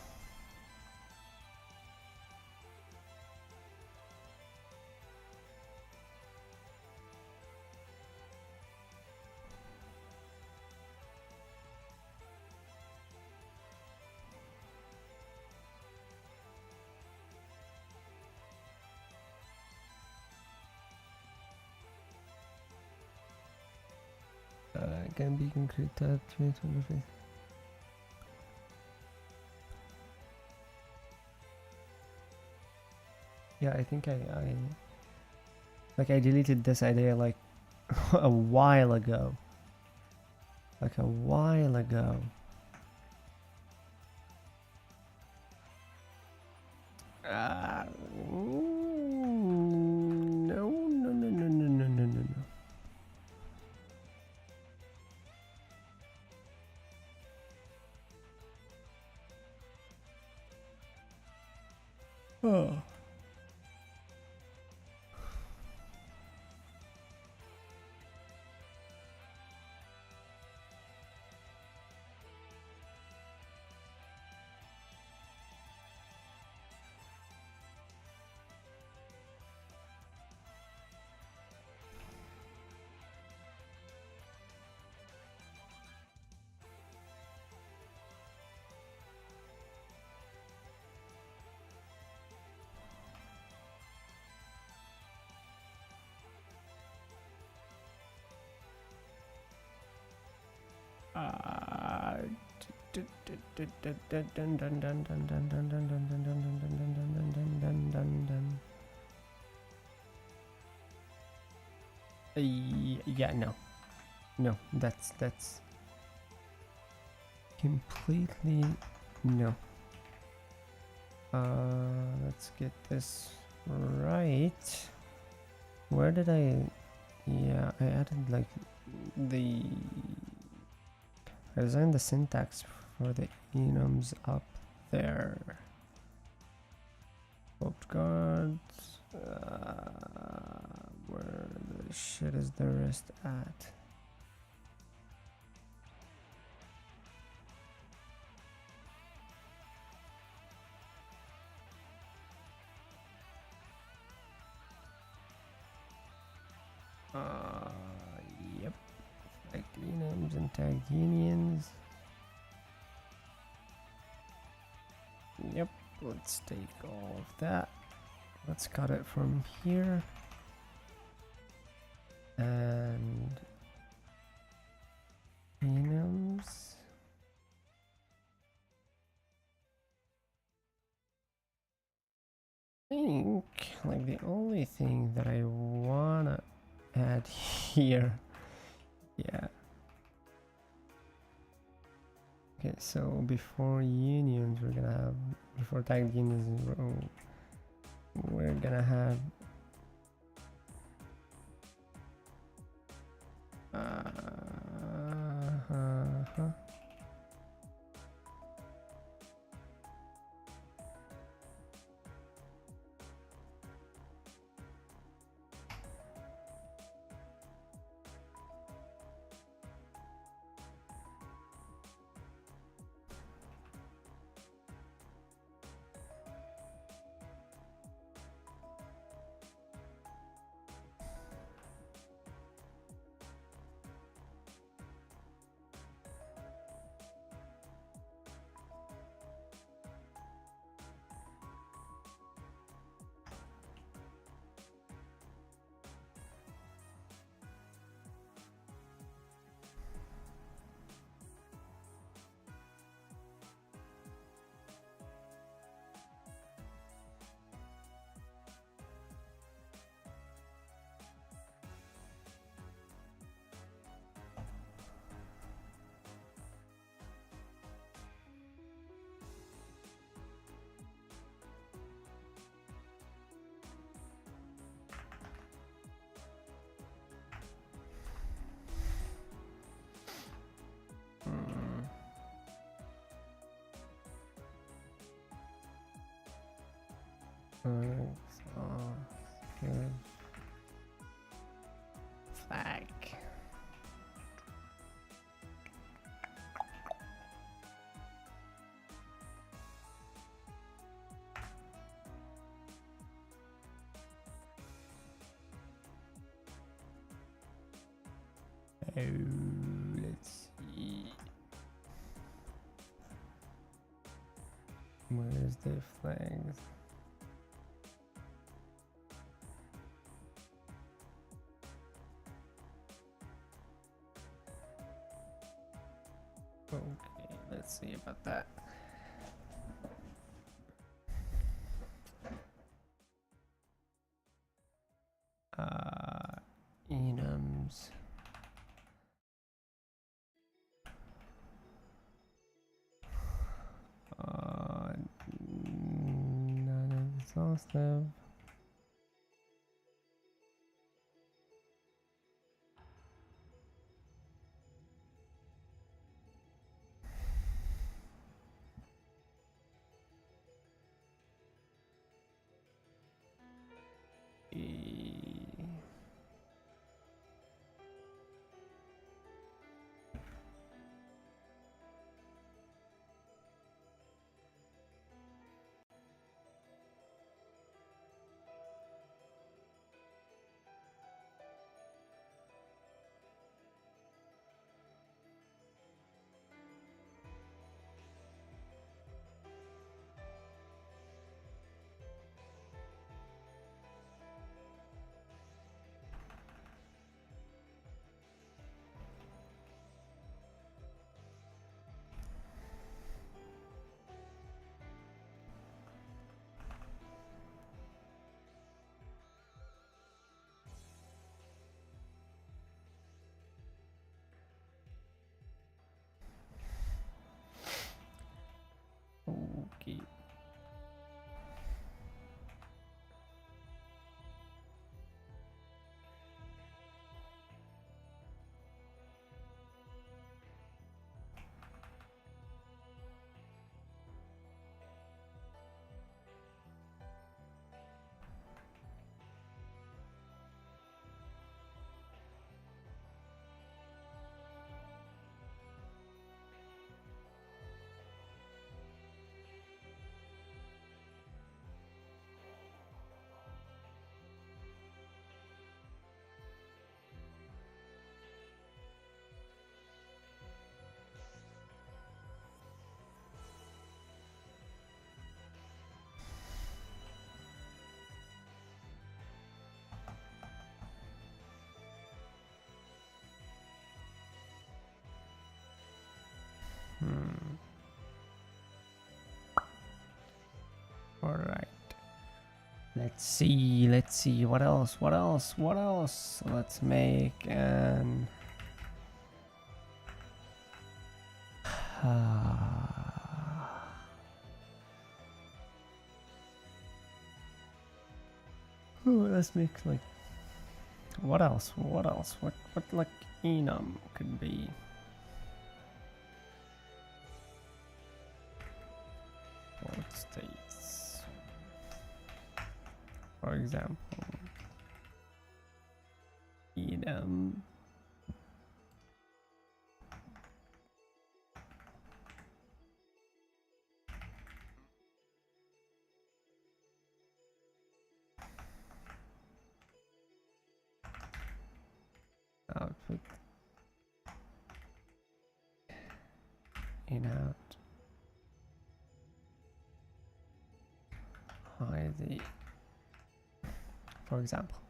Can be concrete that photography. Yeah, I think I deleted this idea like a while ago. Like a while ago. No, no, no, no, no, no, no, no, no. Oh. Yeah, no, that's completely no. Let's get this right. Where did I? Yeah, I added like the. I designed the syntax for the enums up there. Bolt guards. Where the shit is the rest at? Yep. Tagged enums and tagged unions. Yep. Let's take all of that. Let's cut it from here. And enums. I think like the only thing that I wanna add here, yeah. Okay, so before unions, we're gonna have before tagged unions, we're gonna have Good. Flag. Oh, let's see. Where's the flags? Okay, let's see about that. Enums. Non-exhaustive. Okay. All right. Let's see. Let's see. What else? What else? What else? Let's make an. Let's make like. What else? What else? What like enum could be? Port states. For example. Enum. Output. In out. Hide the. For example.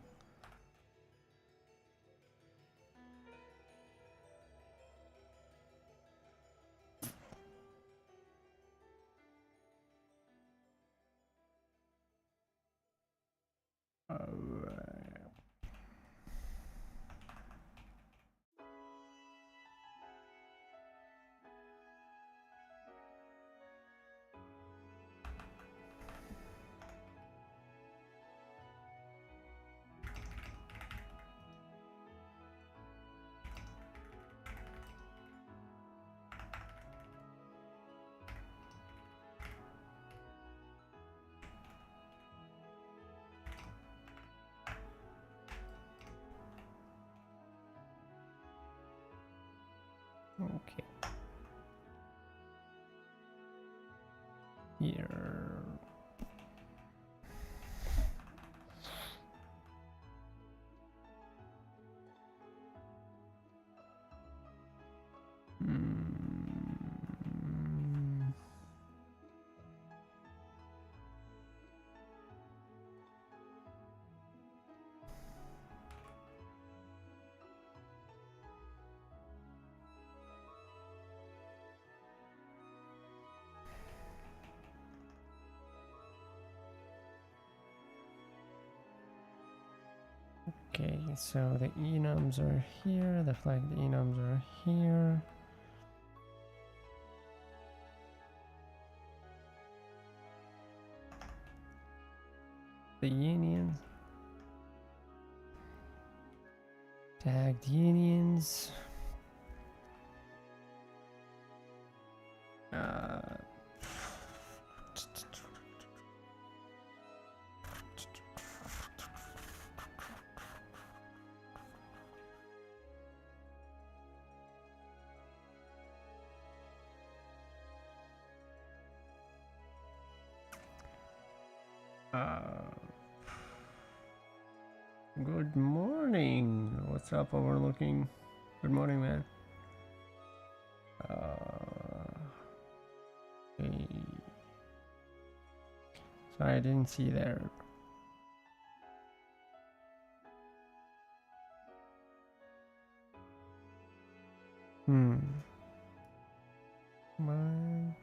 here. Hmm. Okay, so the enums are here, the flag enums are here. The unions. Tagged unions. Good morning. What's up, overlooking? Good morning, man. Hey. Sorry, I didn't see there. My.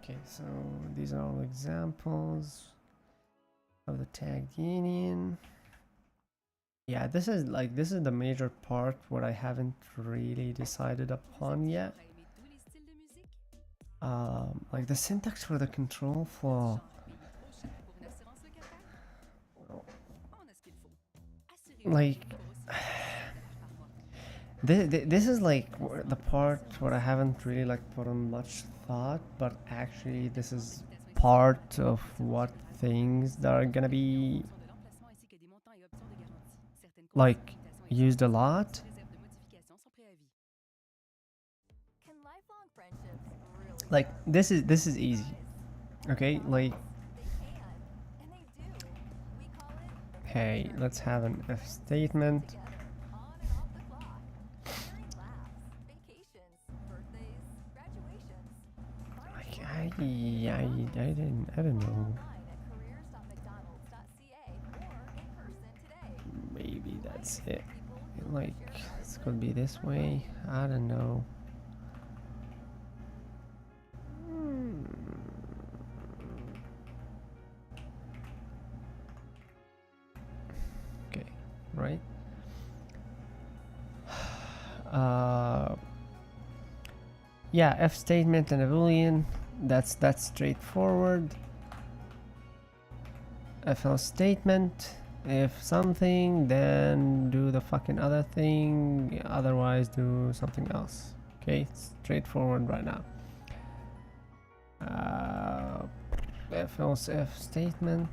Okay, so these are all examples of the tagged union. Yeah, this is the major part what I haven't really decided upon yet. Like the syntax for the control flow. Like this is like the part where I haven't really like put on much thought, but actually this is part of what things that are gonna be like used a lot. Like this is easy. Okay, like hey, let's have an if statement. Like I don't know. Maybe that's it. Like it's gonna be this way. I don't know. Okay, right. Yeah, if statement and a boolean. That's straightforward. If else statement. If something, then do the fucking other thing. Otherwise, do something else. Okay, it's straightforward right now. If else if statement.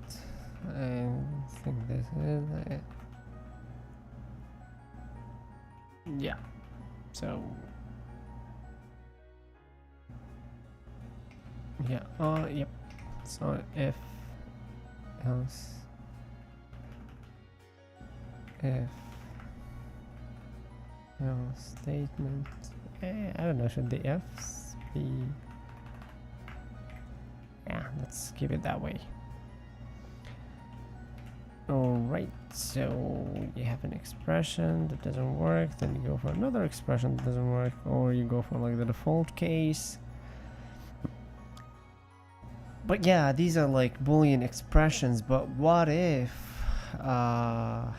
I think this is it. Yeah. So. Yeah. Yep. So if else. If else statement. I don't know. Should the F's be? Yeah. Let's keep it that way. Alright, so you have an expression that doesn't work, then you go for another expression that doesn't work, or you go for like the default case. But yeah, these are like Boolean expressions, but what if,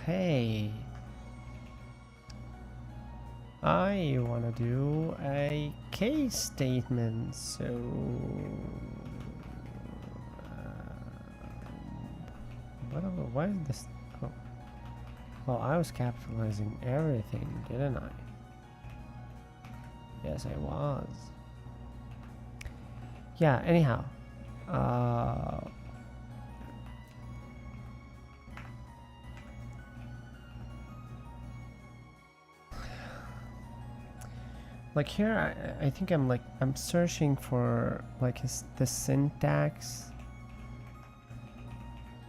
hey, I want to do a case statement, so why is this? Oh, I was capitalizing everything, didn't I? Yes, I was. Yeah, anyhow. Like here, I think I'm searching for like the syntax,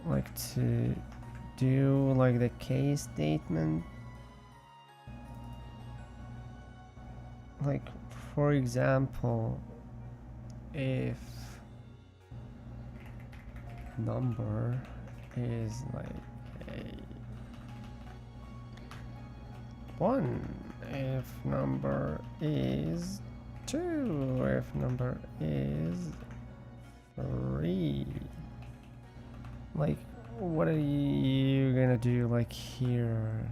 like to do like the case statement. Like for example, if number is like a 1, if number is 2, if number is 3. Like, what are you gonna do like here?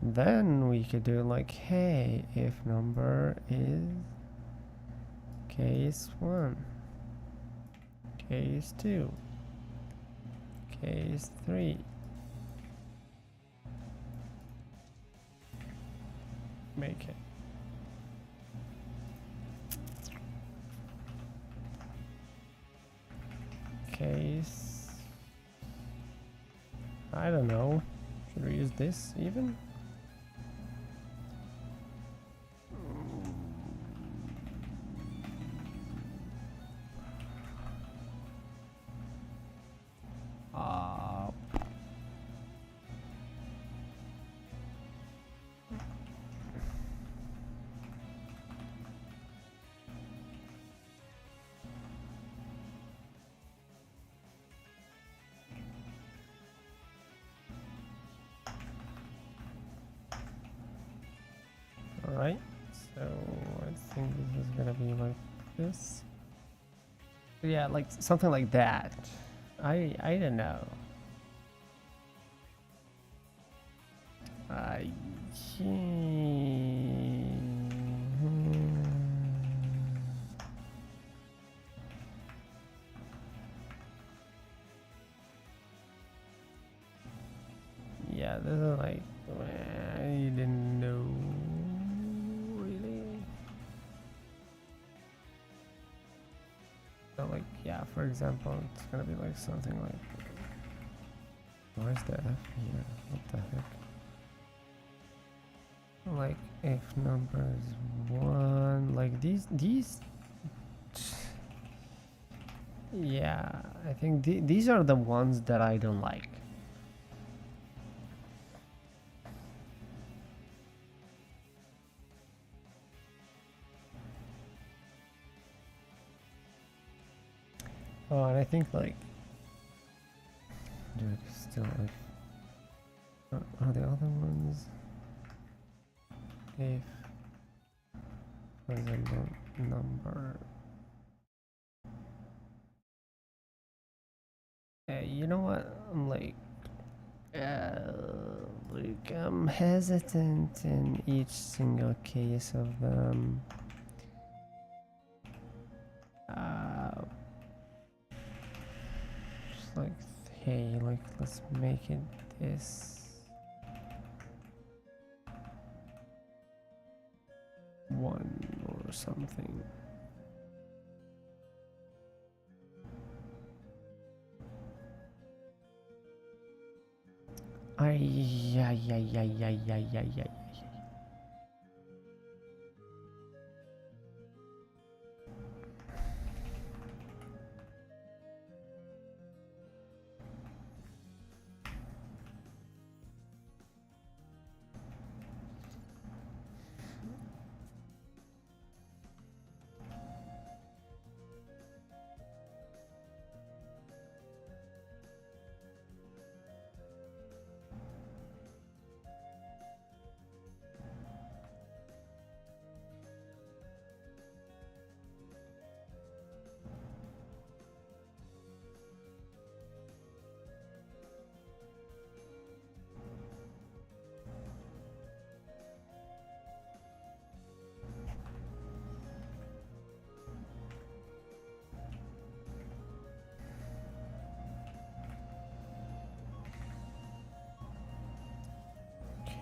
Then we could do like, hey, if number is case 1, case 2, case 3. Make it. Case. I don't know. Should we use this even? Alright, so I think this is gonna be like this. Yeah, like something like that. I don't know. I yeah, this is like I didn't know really. So like yeah, for example, it's gonna be like something like where's the F here? What the heck? Like if number is 1, like these yeah, I think these are the ones that I don't like. Oh, and I think like dude, still like are the other ones if for example number you know what, I'm like I'm hesitant in each single case of them. Just like hey, like let's make it this 1 or something. Yeah.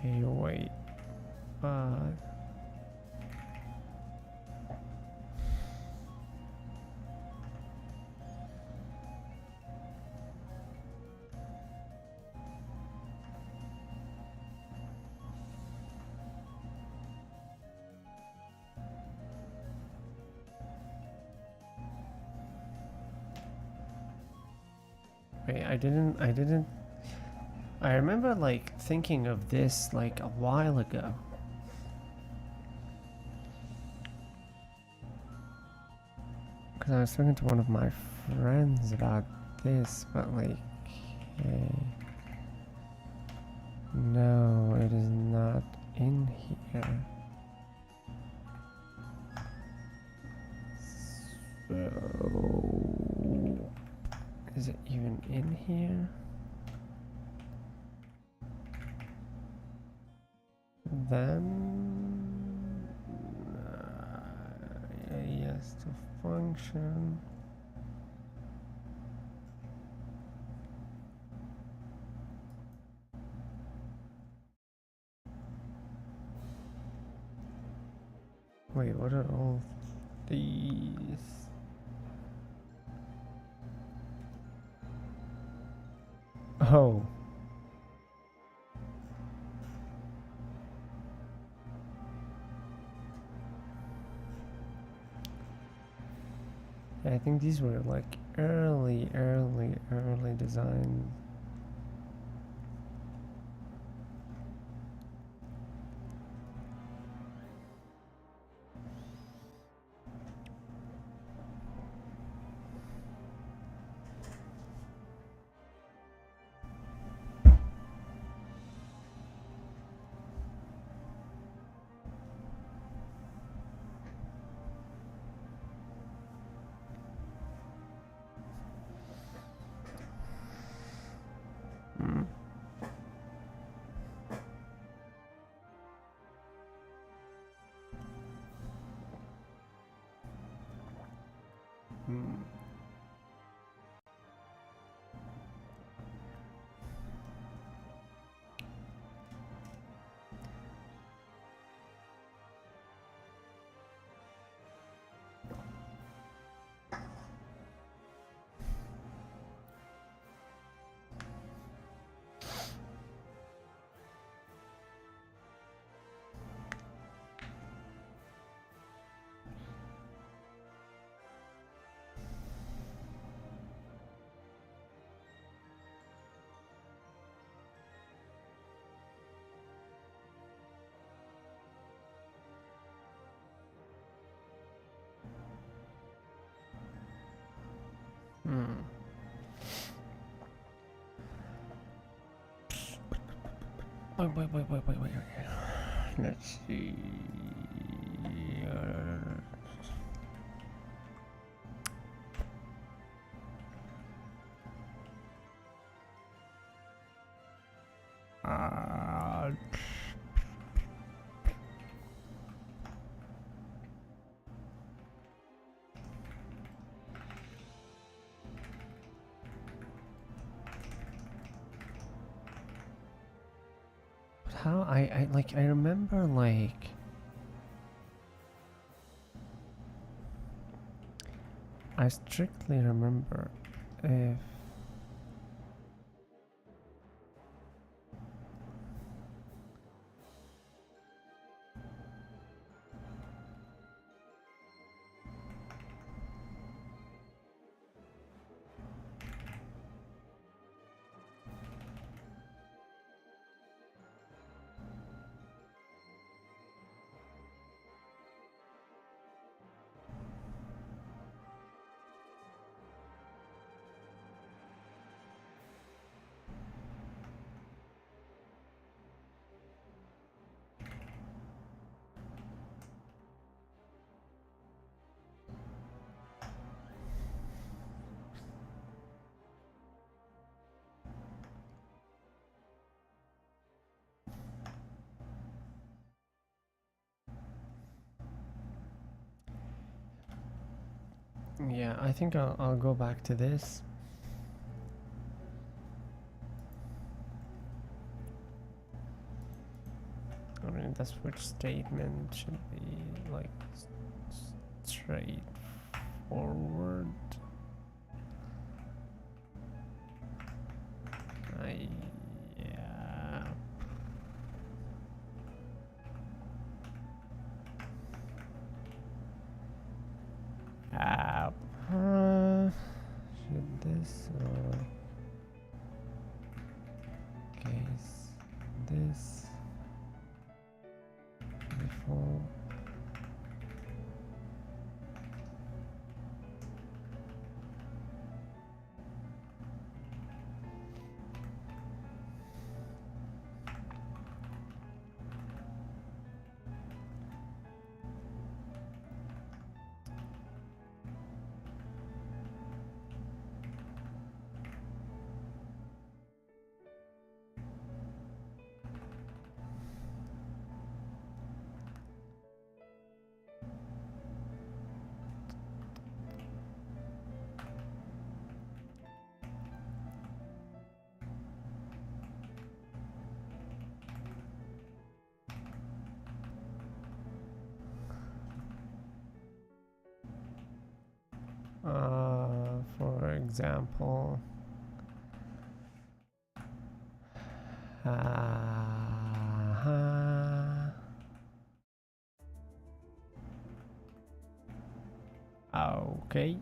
Okay, wait. Okay, I didn't. I remember like thinking of this like a while ago. Because I was talking to one of my friends about this, but like, okay. No, it is not in here. So, is it even in here? Then, yes, to function. Wait, what are all these? Oh. I think these were like early designs. Hmm. Hmm. Hmm. Wait. Let's see. Uh, but how I like I remember like I strictly remember if yeah, I think I'll go back to this. I mean, the switch statement should be like straightforward. Yeah. Should this this before. For example, okay.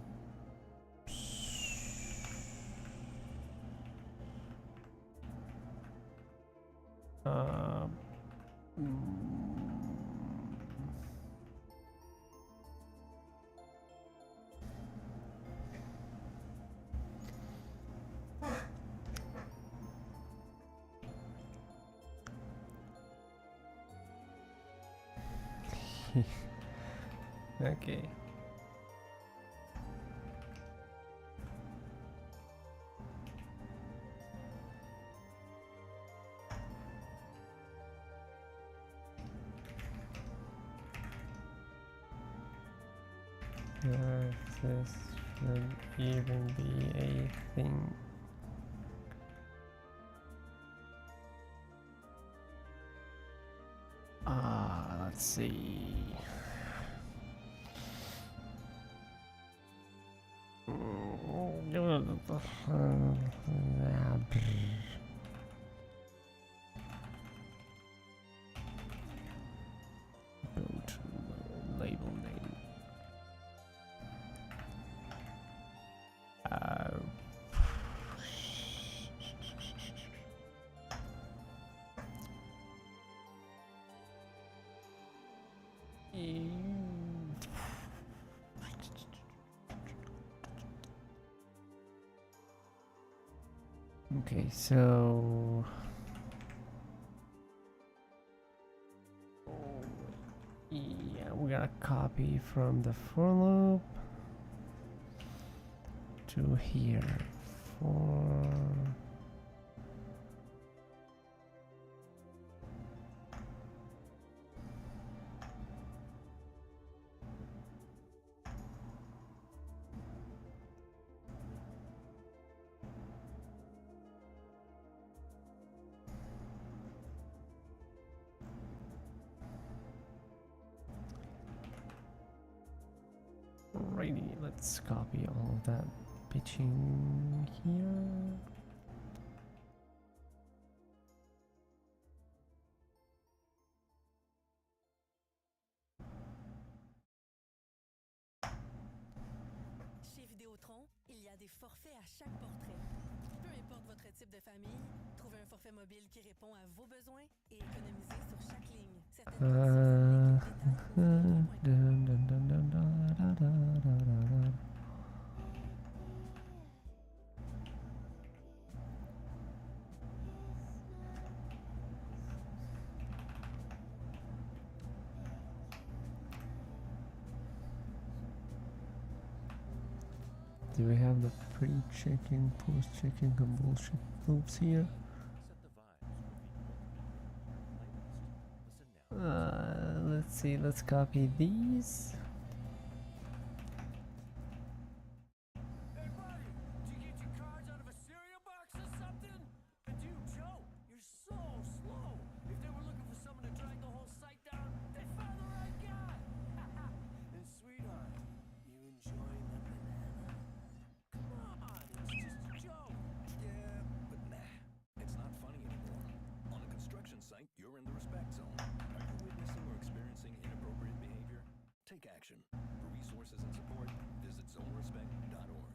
Okay. This should even be a thing. Let's see. Go to label name. Okay, so yeah, we gotta copy from the for loop to here for righty. Let's copy all of that bitching here. Chez Vidéotron, il y a des forfaits à chaque portrait. Peu importe votre type de famille, trouvez un forfait mobile qui répond à vos besoins et économisez sur chaque ligne. Certaines conditions s'appliquent. Détails au vidéotron.com. Do we have the pre-checking, post-checking, and bullshit loops here? Let's see, let's copy these. Hey buddy, did you get your cards out of a cereal box or something? Dude, Joe, you're so slow. If they were looking for someone to drag the whole site down, they'd find the right guy. And sweetheart, you enjoying that banana? Come on, it's just a joke. Yeah, but nah, it's not funny anymore. On a construction site, you're in the respect zone. Are you witnessing or experiencing inappropriate behavior? Take action. For resources and support, visit zonerespect.org.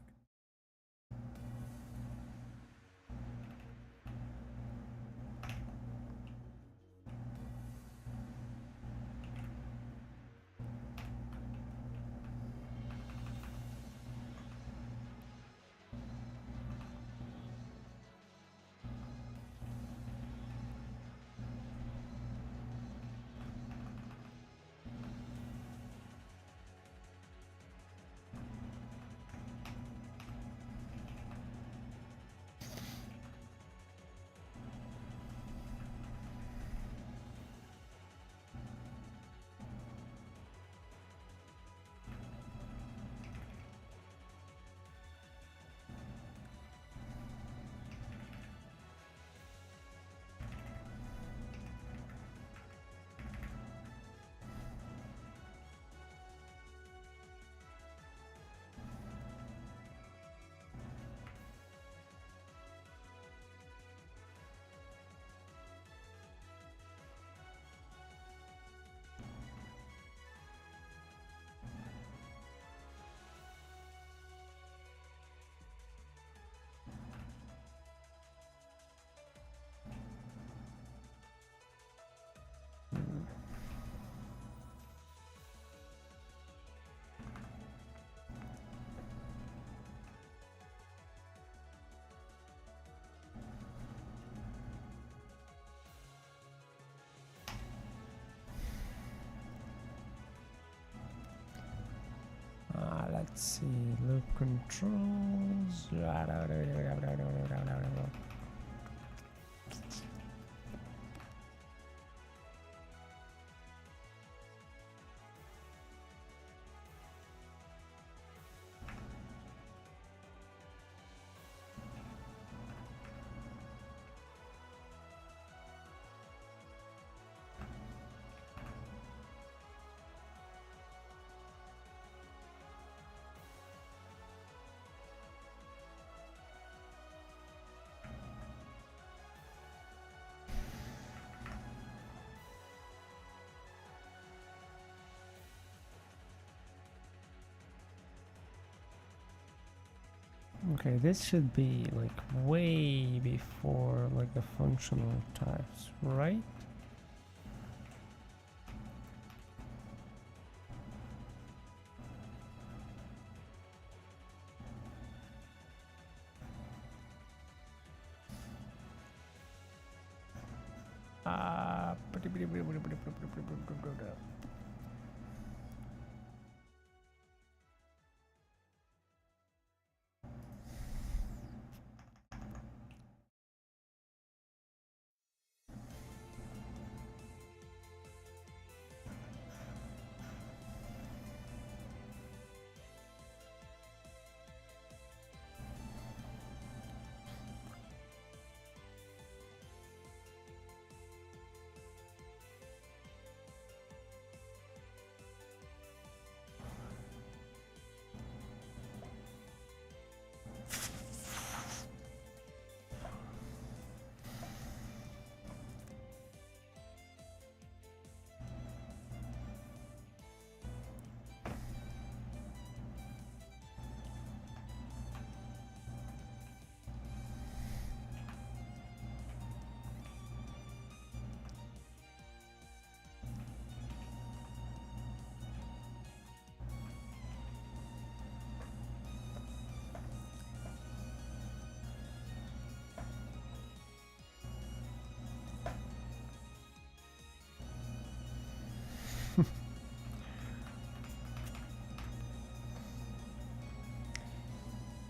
Let's see, loop controls. Okay, this should be like way before like the functional types, right?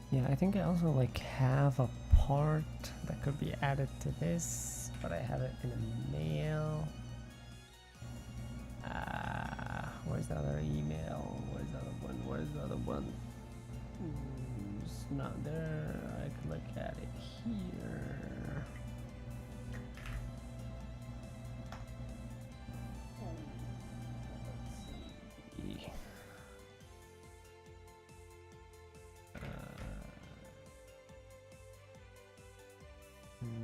Yeah, I think I also like have a part that could be added to this, but I have it in a mail. Where's the other email? Where's the other one? Where's the other one? It's not there. I could like add it here. Let's see.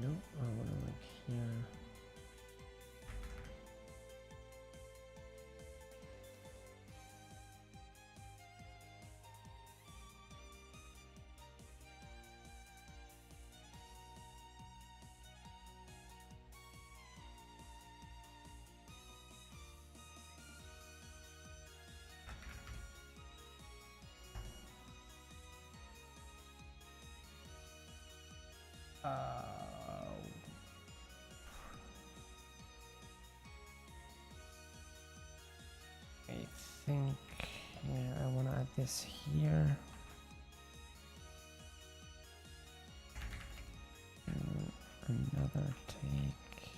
Nope, I want to like here. I think, yeah, I want to add this here. Another take.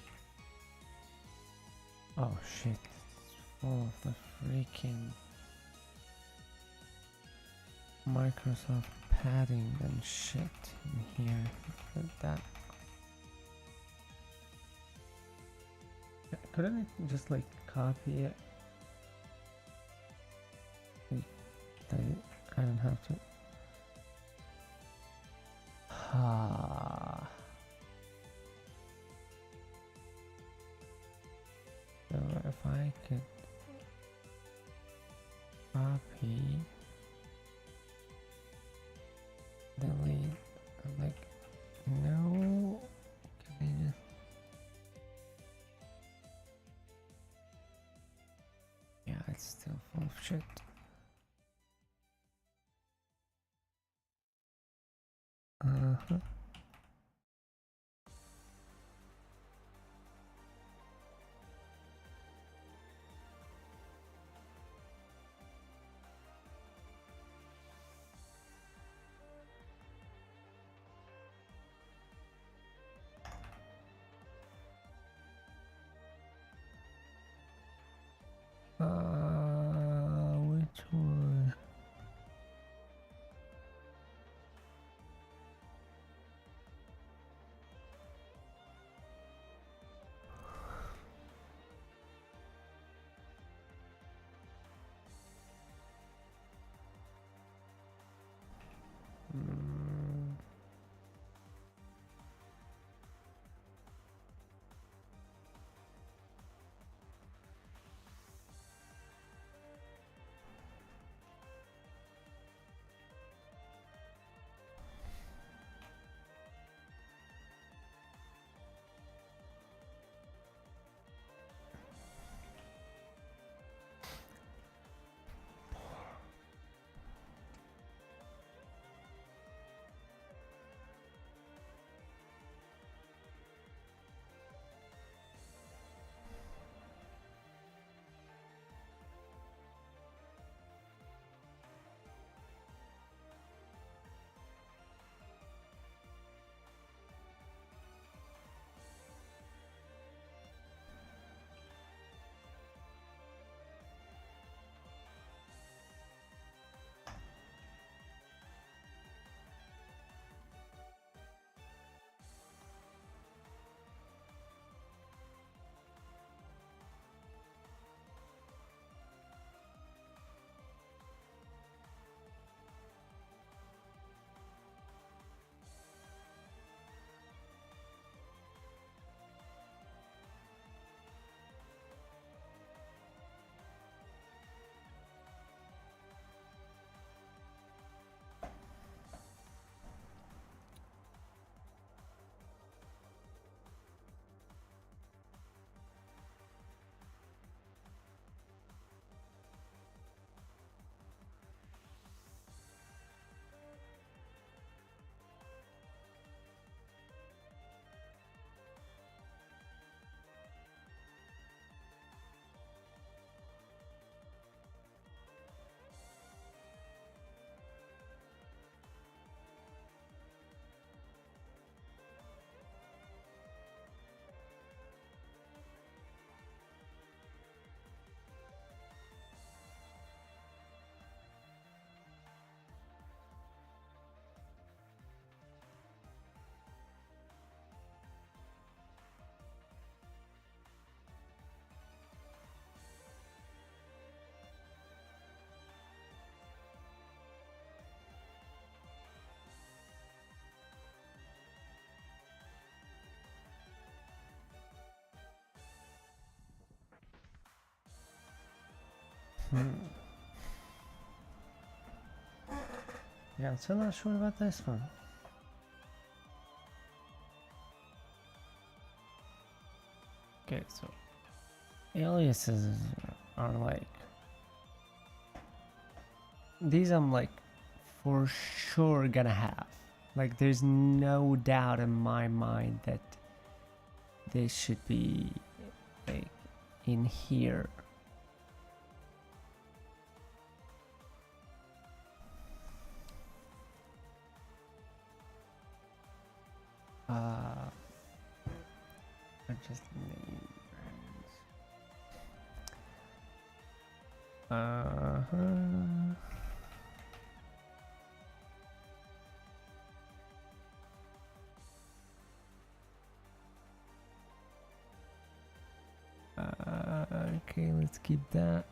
Oh shit, it's full of the freaking Microsoft padding and shit in here. Look at that. Couldn't I just like copy it? I don't have to. So if I could copy, delete, like, no, can I just, yeah, it's still full of shit. Uh-huh. Yeah, I'm still not sure about this one. Okay, so aliases are like these. I'm like for sure gonna have. Like, there's no doubt in my mind that this should be like in here. I just name brands. Okay, let's keep that.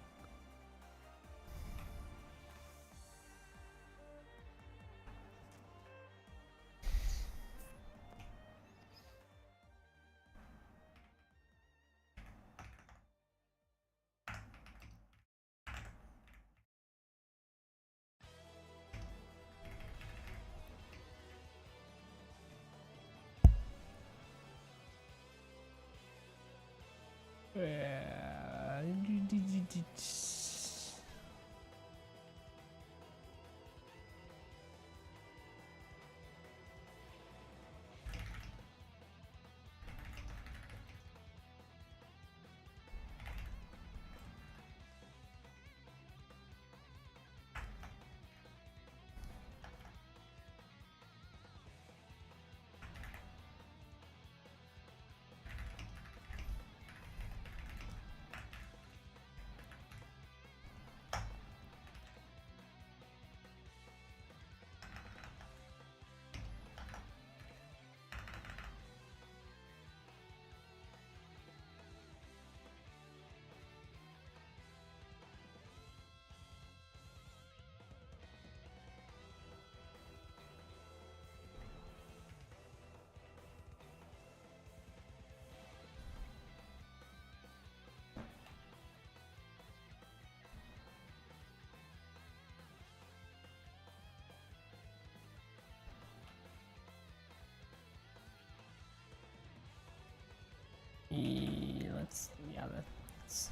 Let's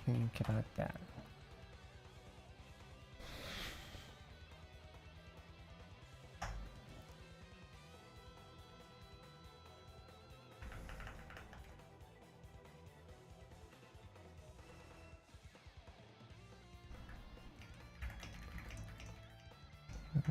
think about that. I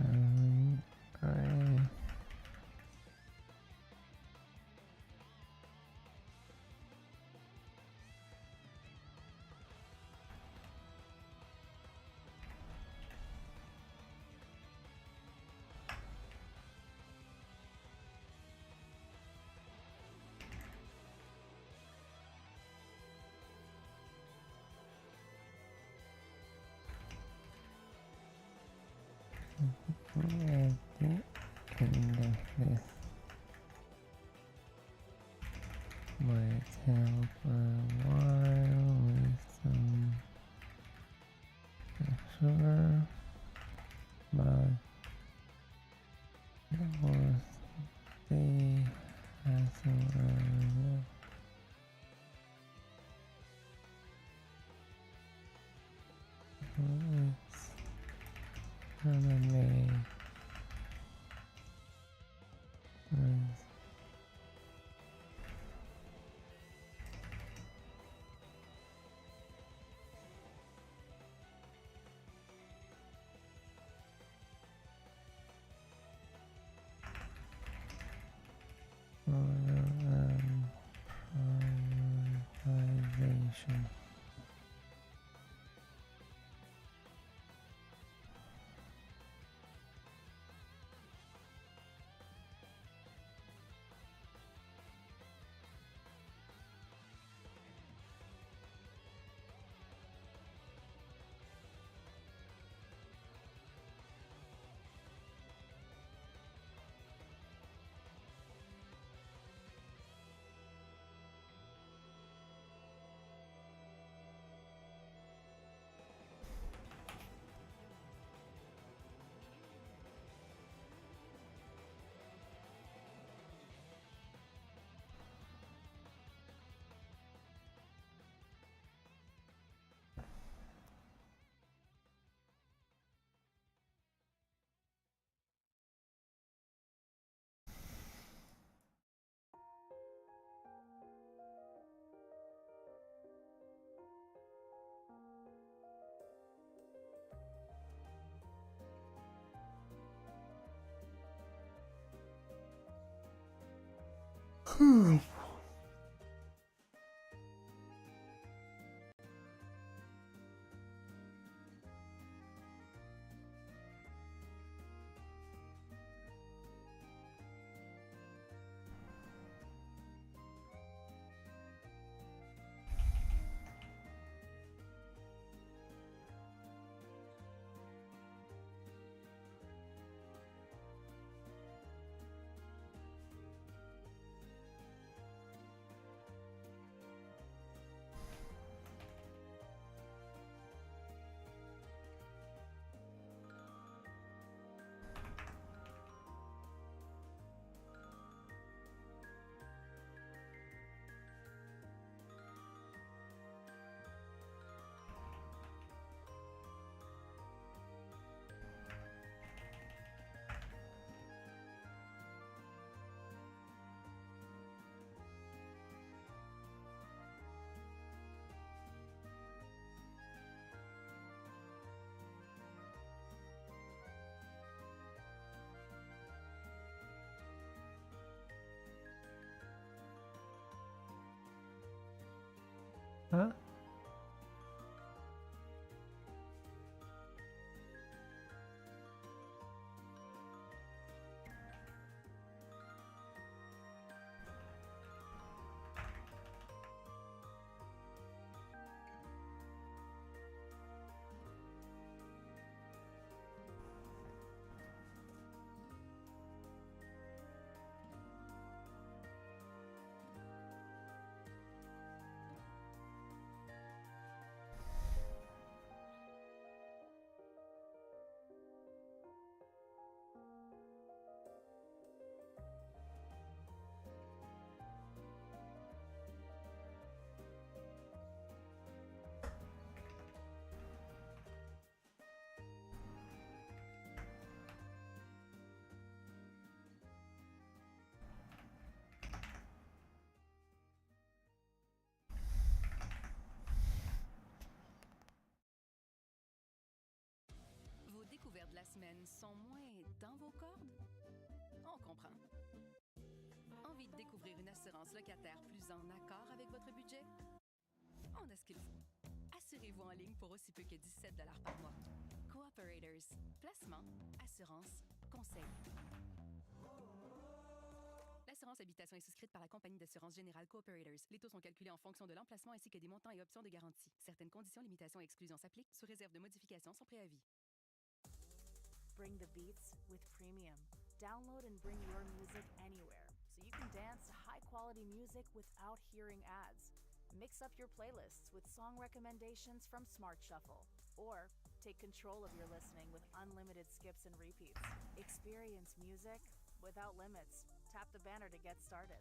and this might help a while with some sugar, but it was the hassle. It's gonna make prioritization. Huh? Vos découvertes de la semaine sont moins dans vos cordes? On comprend. Envie de découvrir une assurance locataire plus en accord avec votre budget? On a ce qu'il faut. Assurez-vous en ligne pour aussi peu que 17 $ par mois. Cooperators. Placement, assurance, conseil. L'assurance habitation est souscrite par la compagnie d'assurance générale Cooperators. Les taux sont calculés en fonction de l'emplacement ainsi que des montants et options de garantie. Certaines conditions, limitations et exclusions s'appliquent sous réserve de modification sans préavis. Bring the beats with Premium. Download and bring your music anywhere, so you can dance to high-quality music without hearing ads. Mix up your playlists with song recommendations from Smart Shuffle, or take control of your listening with unlimited skips and repeats. Experience music without limits. Tap the banner to get started.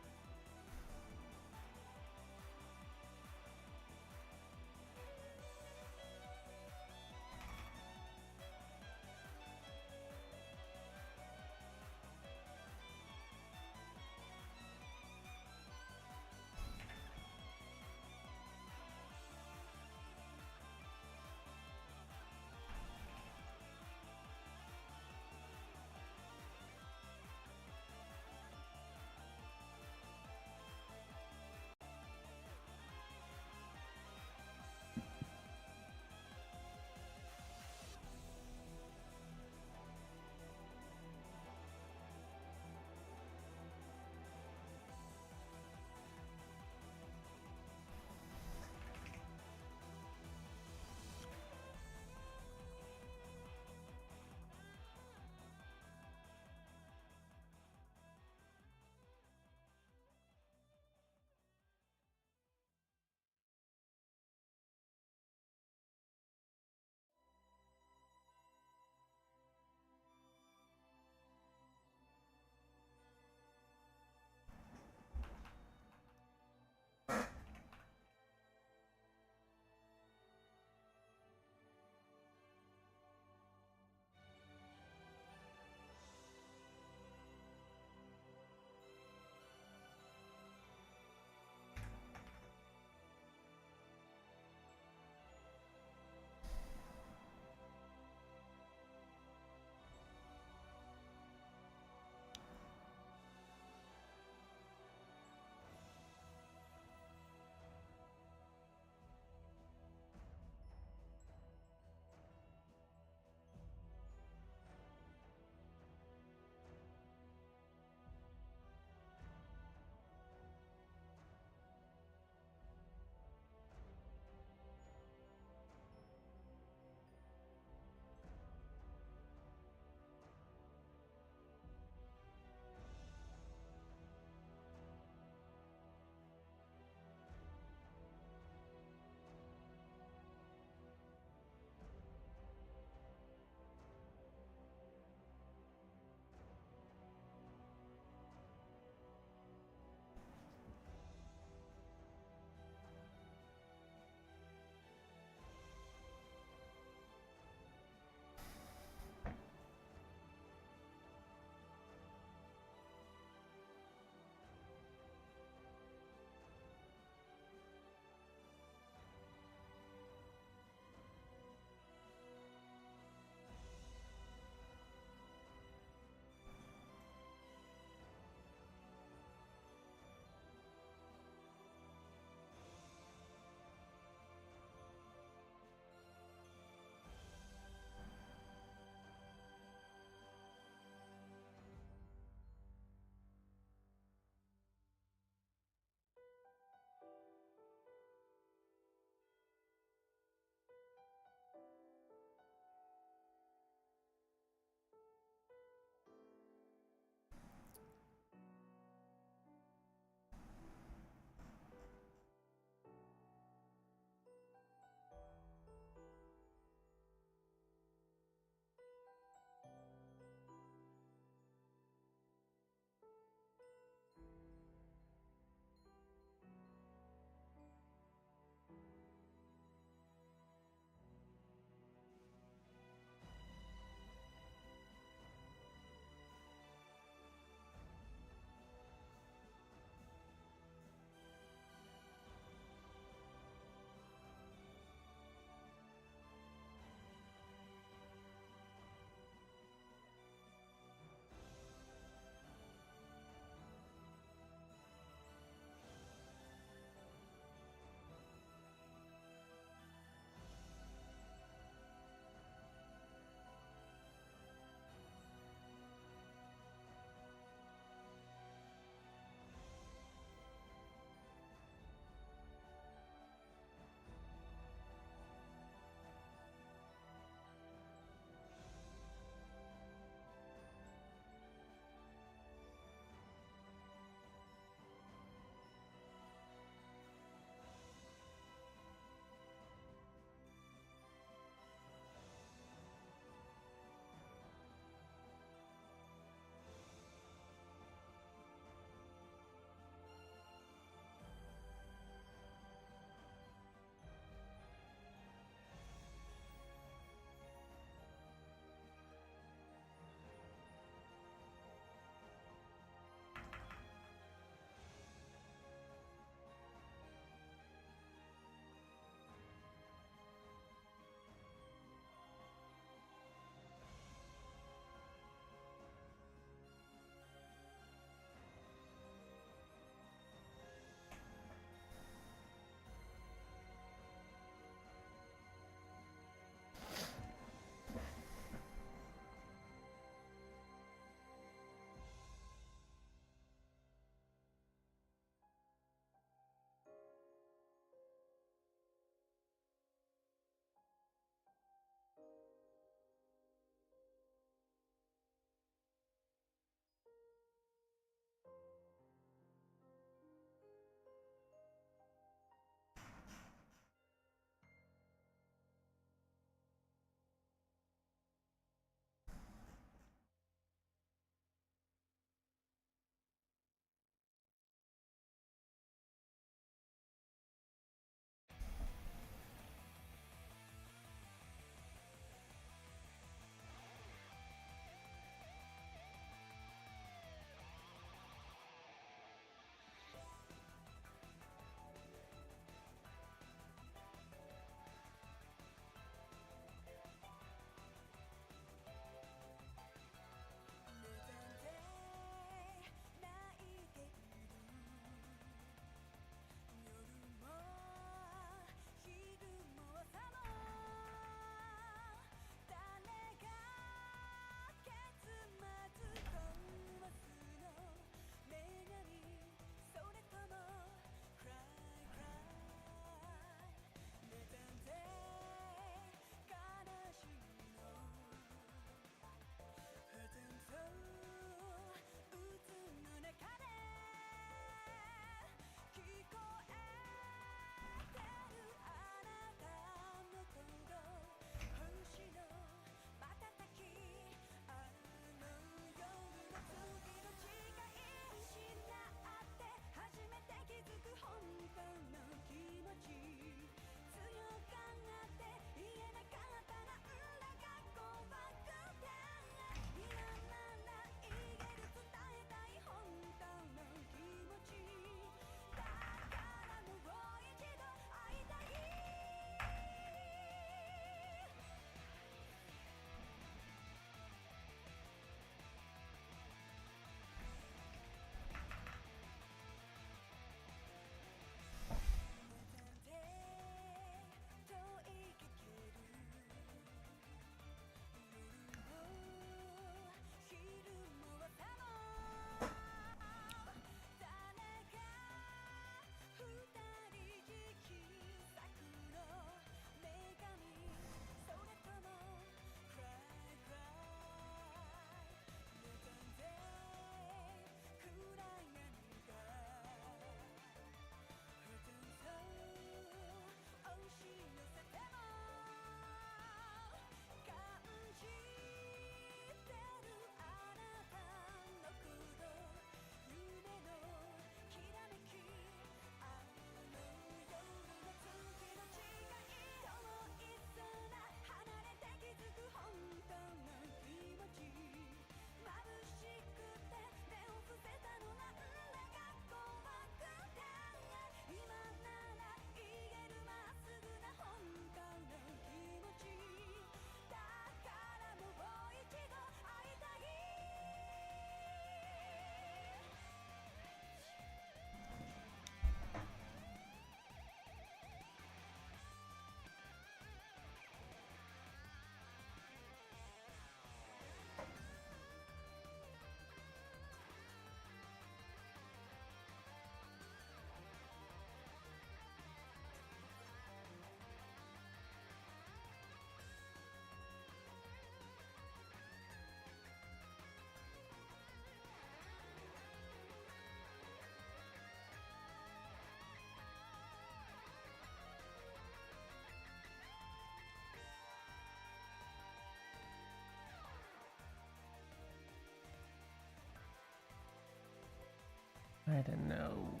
I don't know.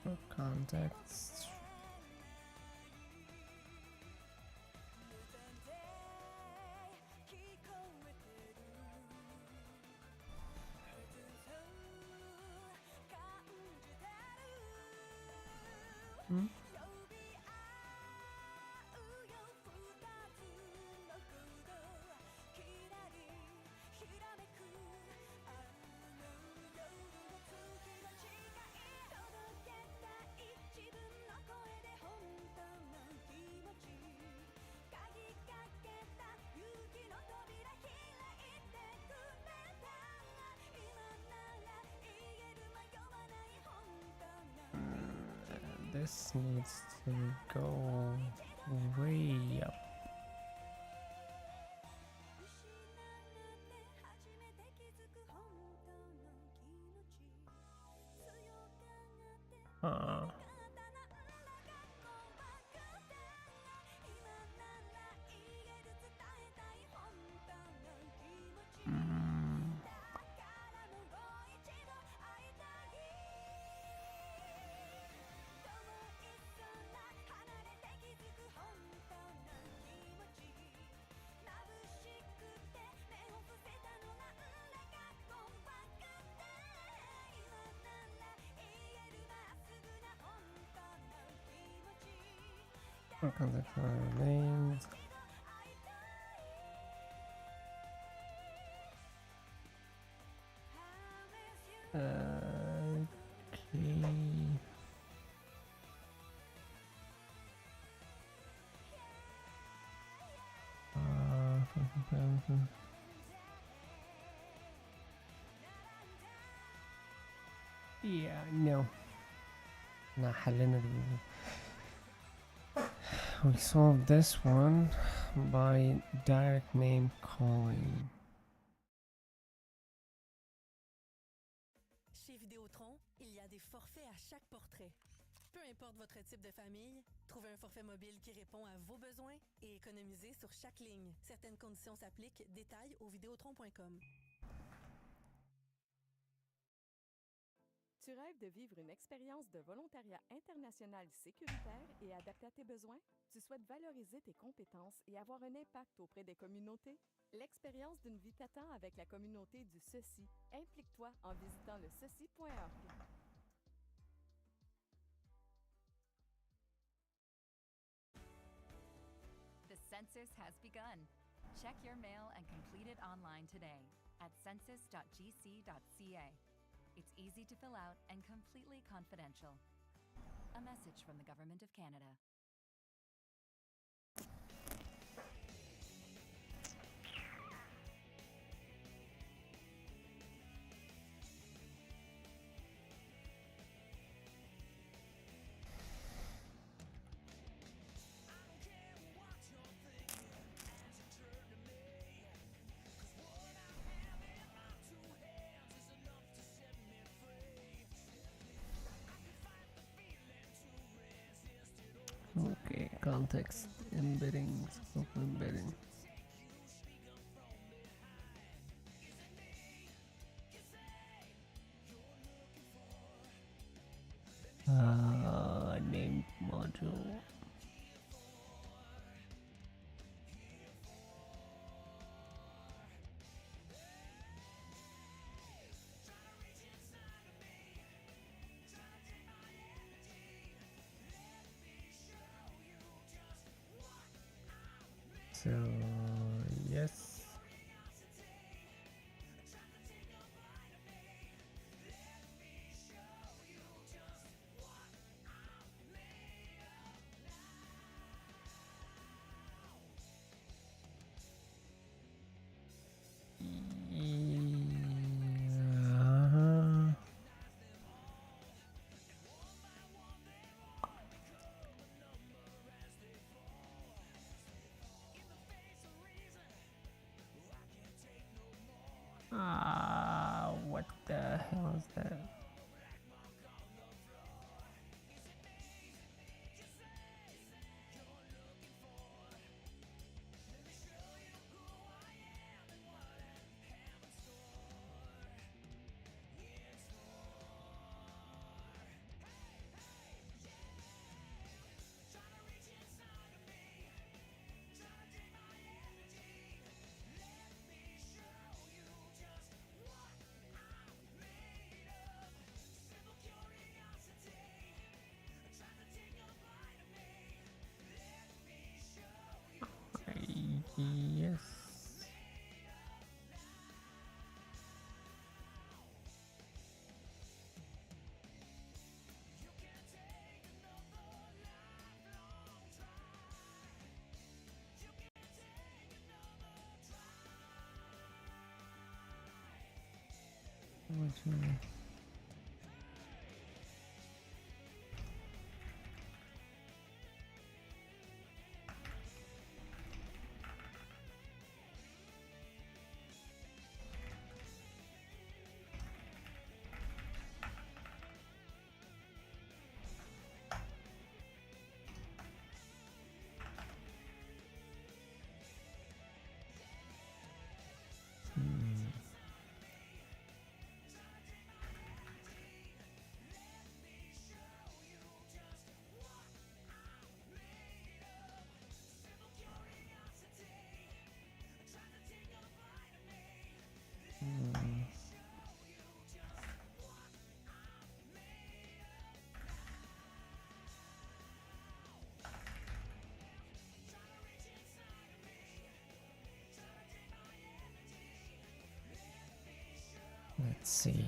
For context. Hmm? This needs to go way up. For context names. Okay. Yeah, no. Nah, حلينا we solved this one by direct name calling. Chez Vidéotron, il y a des forfaits à chaque portrait. Peu importe votre type de famille, trouvez un forfait mobile qui répond à vos besoins et économisez sur chaque ligne. Certaines conditions s'appliquent. Détails au vidéotron.com. Tu rêves de vivre une expérience de volontariat international sécuritaire et adaptée à tes besoins? Tu souhaites valoriser tes compétences et avoir un impact auprès des communautés? L'expérience d'une vie t'attend avec la communauté du Ceci. Implique-toi en visitant le ceci.org. The census has begun. Check your mail and complete it online today at census.gc.ca. It's easy to fill out and completely confidential. A message from the Government of Canada. Okay, context embeddings, open embedding. Name module. So yes. Yeah. What the hell is that? Yes. Let's see.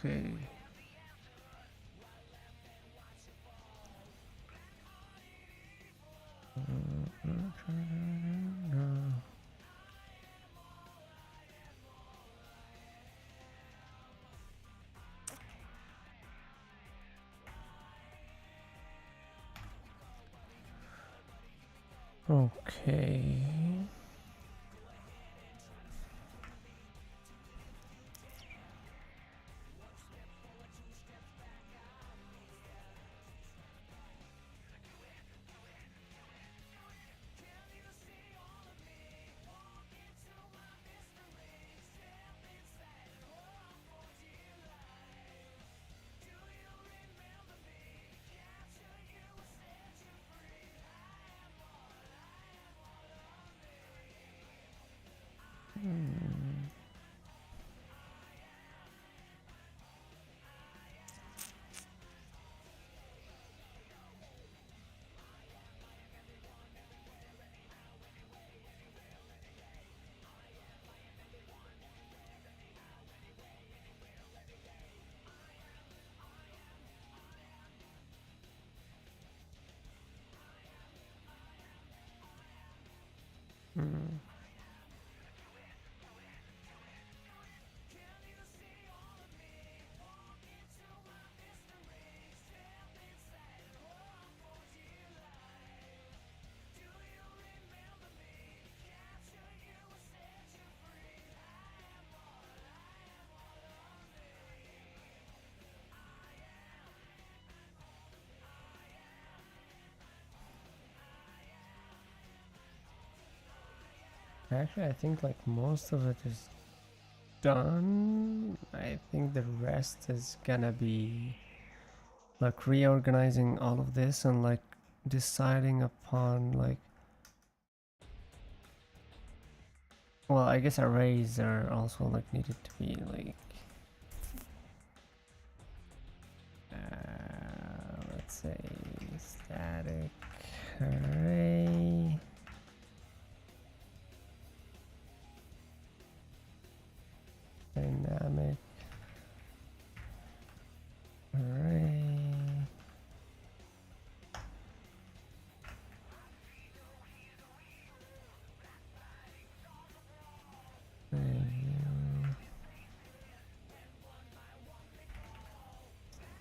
Okay. Okay. Actually, I think like most of it is done. I think the rest is gonna be like reorganizing all of this and like deciding upon like, well, I guess arrays are also like needed to be like let's say static array. Dynamic array.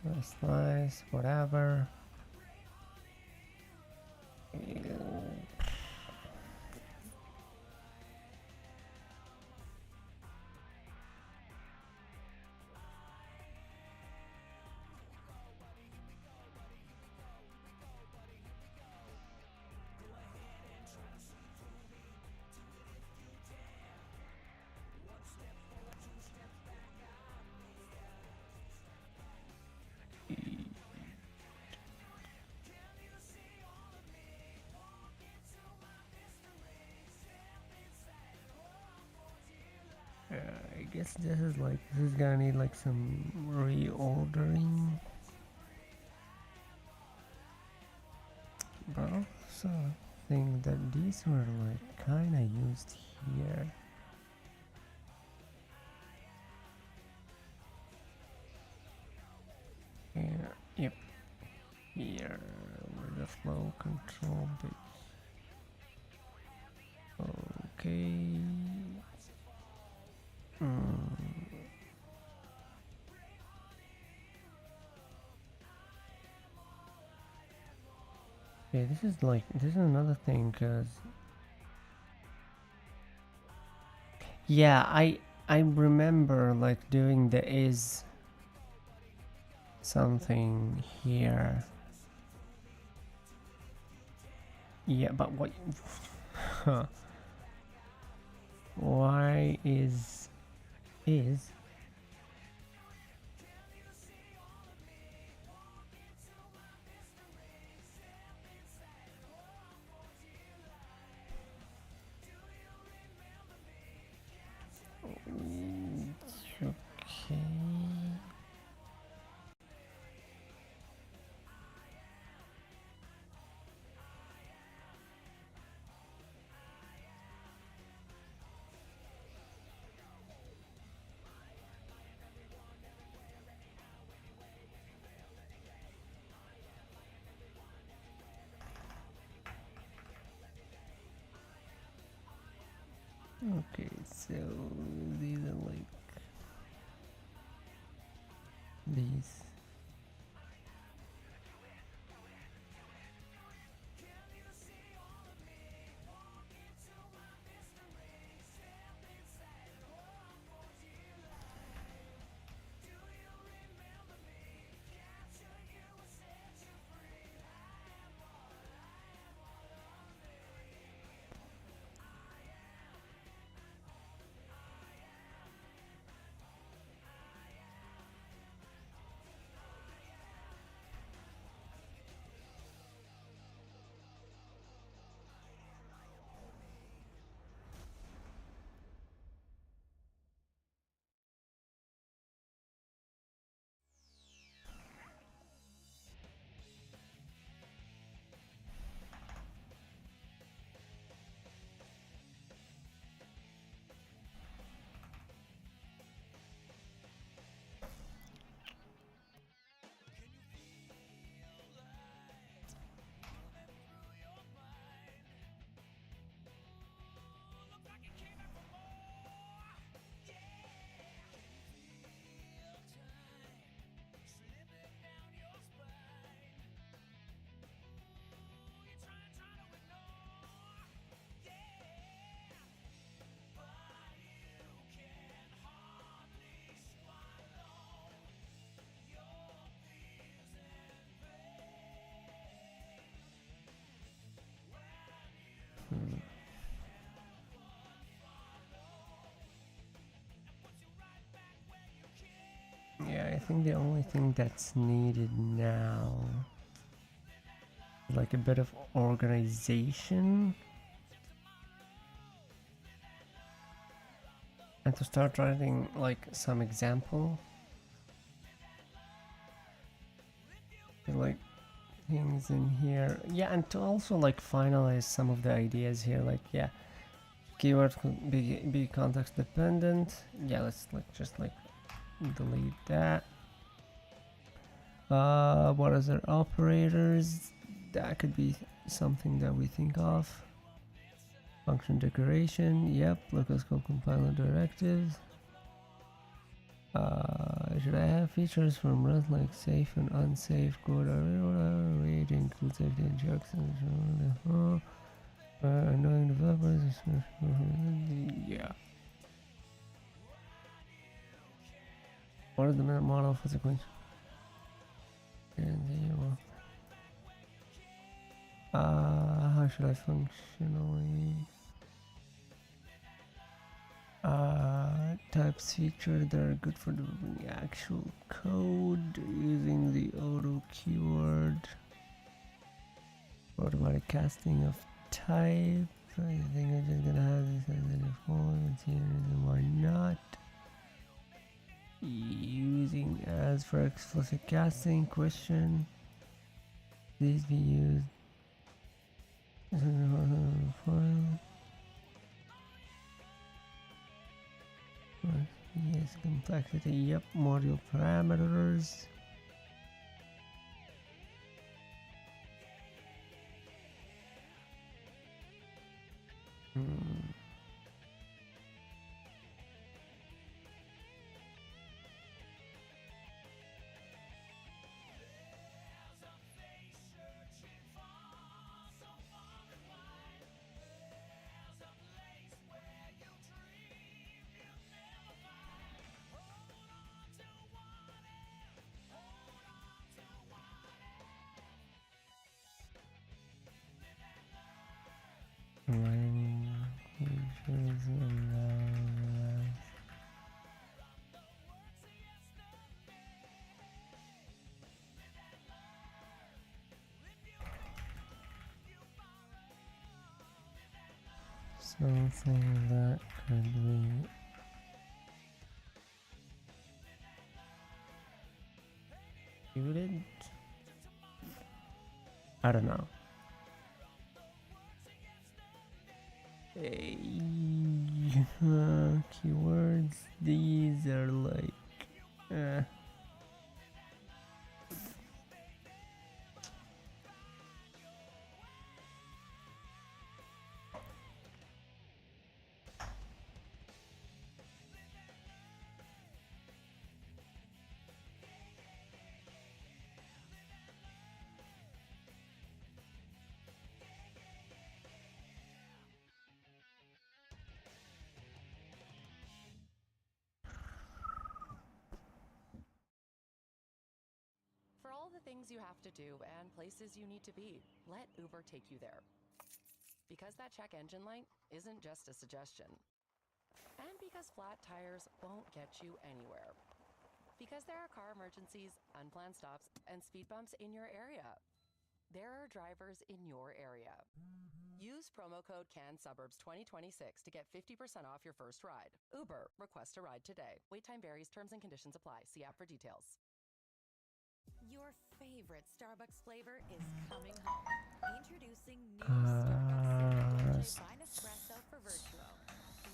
That's nice, whatever. I guess this is gonna need like some reordering. But also I think that these were like kinda used here. Here, yep. Here were the flow control bits. Okay. Okay, this is another thing, cause yeah, I remember like doing the is something here. Yeah, but what? Why is okay? Okay, so these are like these. think the only thing that's needed now is like a bit of organization and to start writing like some example, like things in here. Yeah, and to also like finalize some of the ideas here, like yeah, keyword could be context dependent. Yeah, let's like just like delete that. What other operators? That could be something that we think of. Function decoration, yep. Locus code compiler directives. Should I have features from Rust like safe and unsafe code array to include safety and checks and knowing developers? Yeah. What is the model for sequence? How should I functionally types feature that are good for developing actual code using the auto keyword, automatic casting of type. I think I'm just gonna have this as a default. Let's see why not. Using as for explicit casting question. These be used as a file. Yes, complexity. Yep, module parameters. Writing features allow something that could be muted. I don't know. Keywords, these are like For all the things you have to do and places you need to be, let Uber take you there. Because that check engine light isn't just a suggestion. And because flat tires won't get you anywhere. Because there are car emergencies, unplanned stops, and speed bumps in your area. There are drivers in your area. Use promo code CANSUBURBS 2026 to get 50% off your first ride. Uber, request a ride today. Wait time varies, terms and conditions apply. See app for details. Your favorite Starbucks flavor is coming home. Introducing new Starbucks by Nespresso for Virtuo.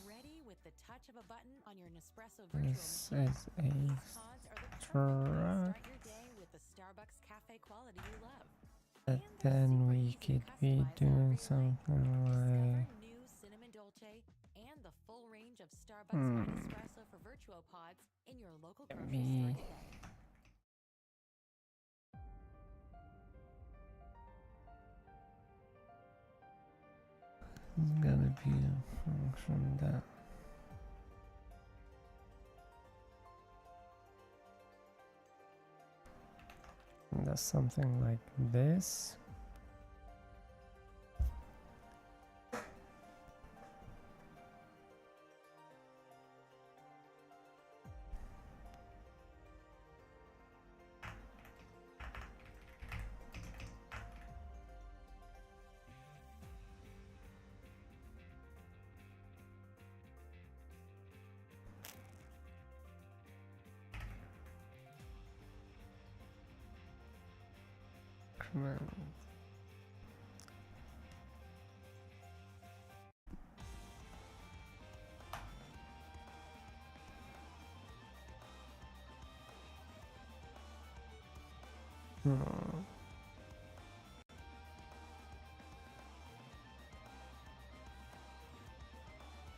Ready with the touch of a button on your Nespresso Virtuo machine. This is a Pods are the perfect way to start your day with the Starbucks cafe quality you love. but then we could be doing something like New cinnamon dolce and the full range of Starbucks by Nespresso for Virtuo pods in your local grocery store today. it's gonna be a function that does something like this. command.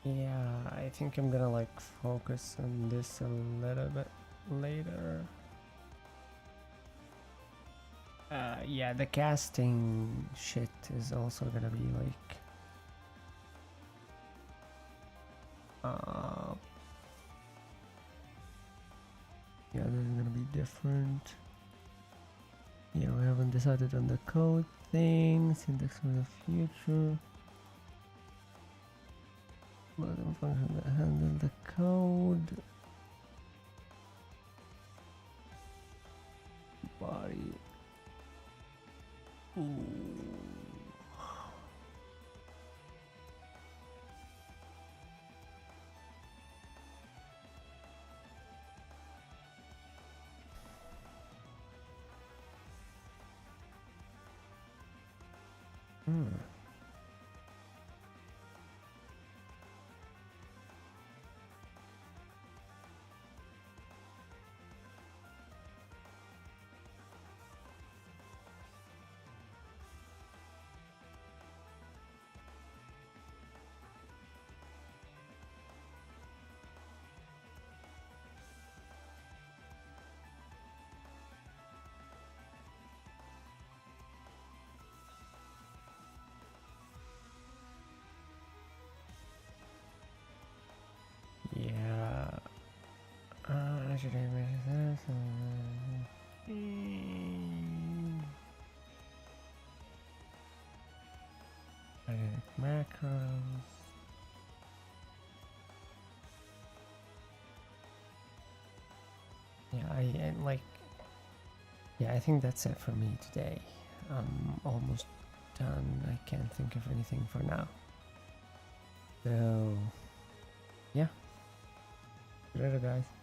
Yeah, I think I'm gonna like focus on this a little bit later. Yeah, the casting shit is also gonna be like yeah, this is gonna be different. Yeah, we haven't decided on the code thing. Syntax for the future. Modern function that handle the code. Body. Ooh. Yeah. Should I mention this? Dynamic macros. Yeah, I like. Yeah, I think that's it for me today. I'm almost done. I can't think of anything for now. So, yeah. Later, guys.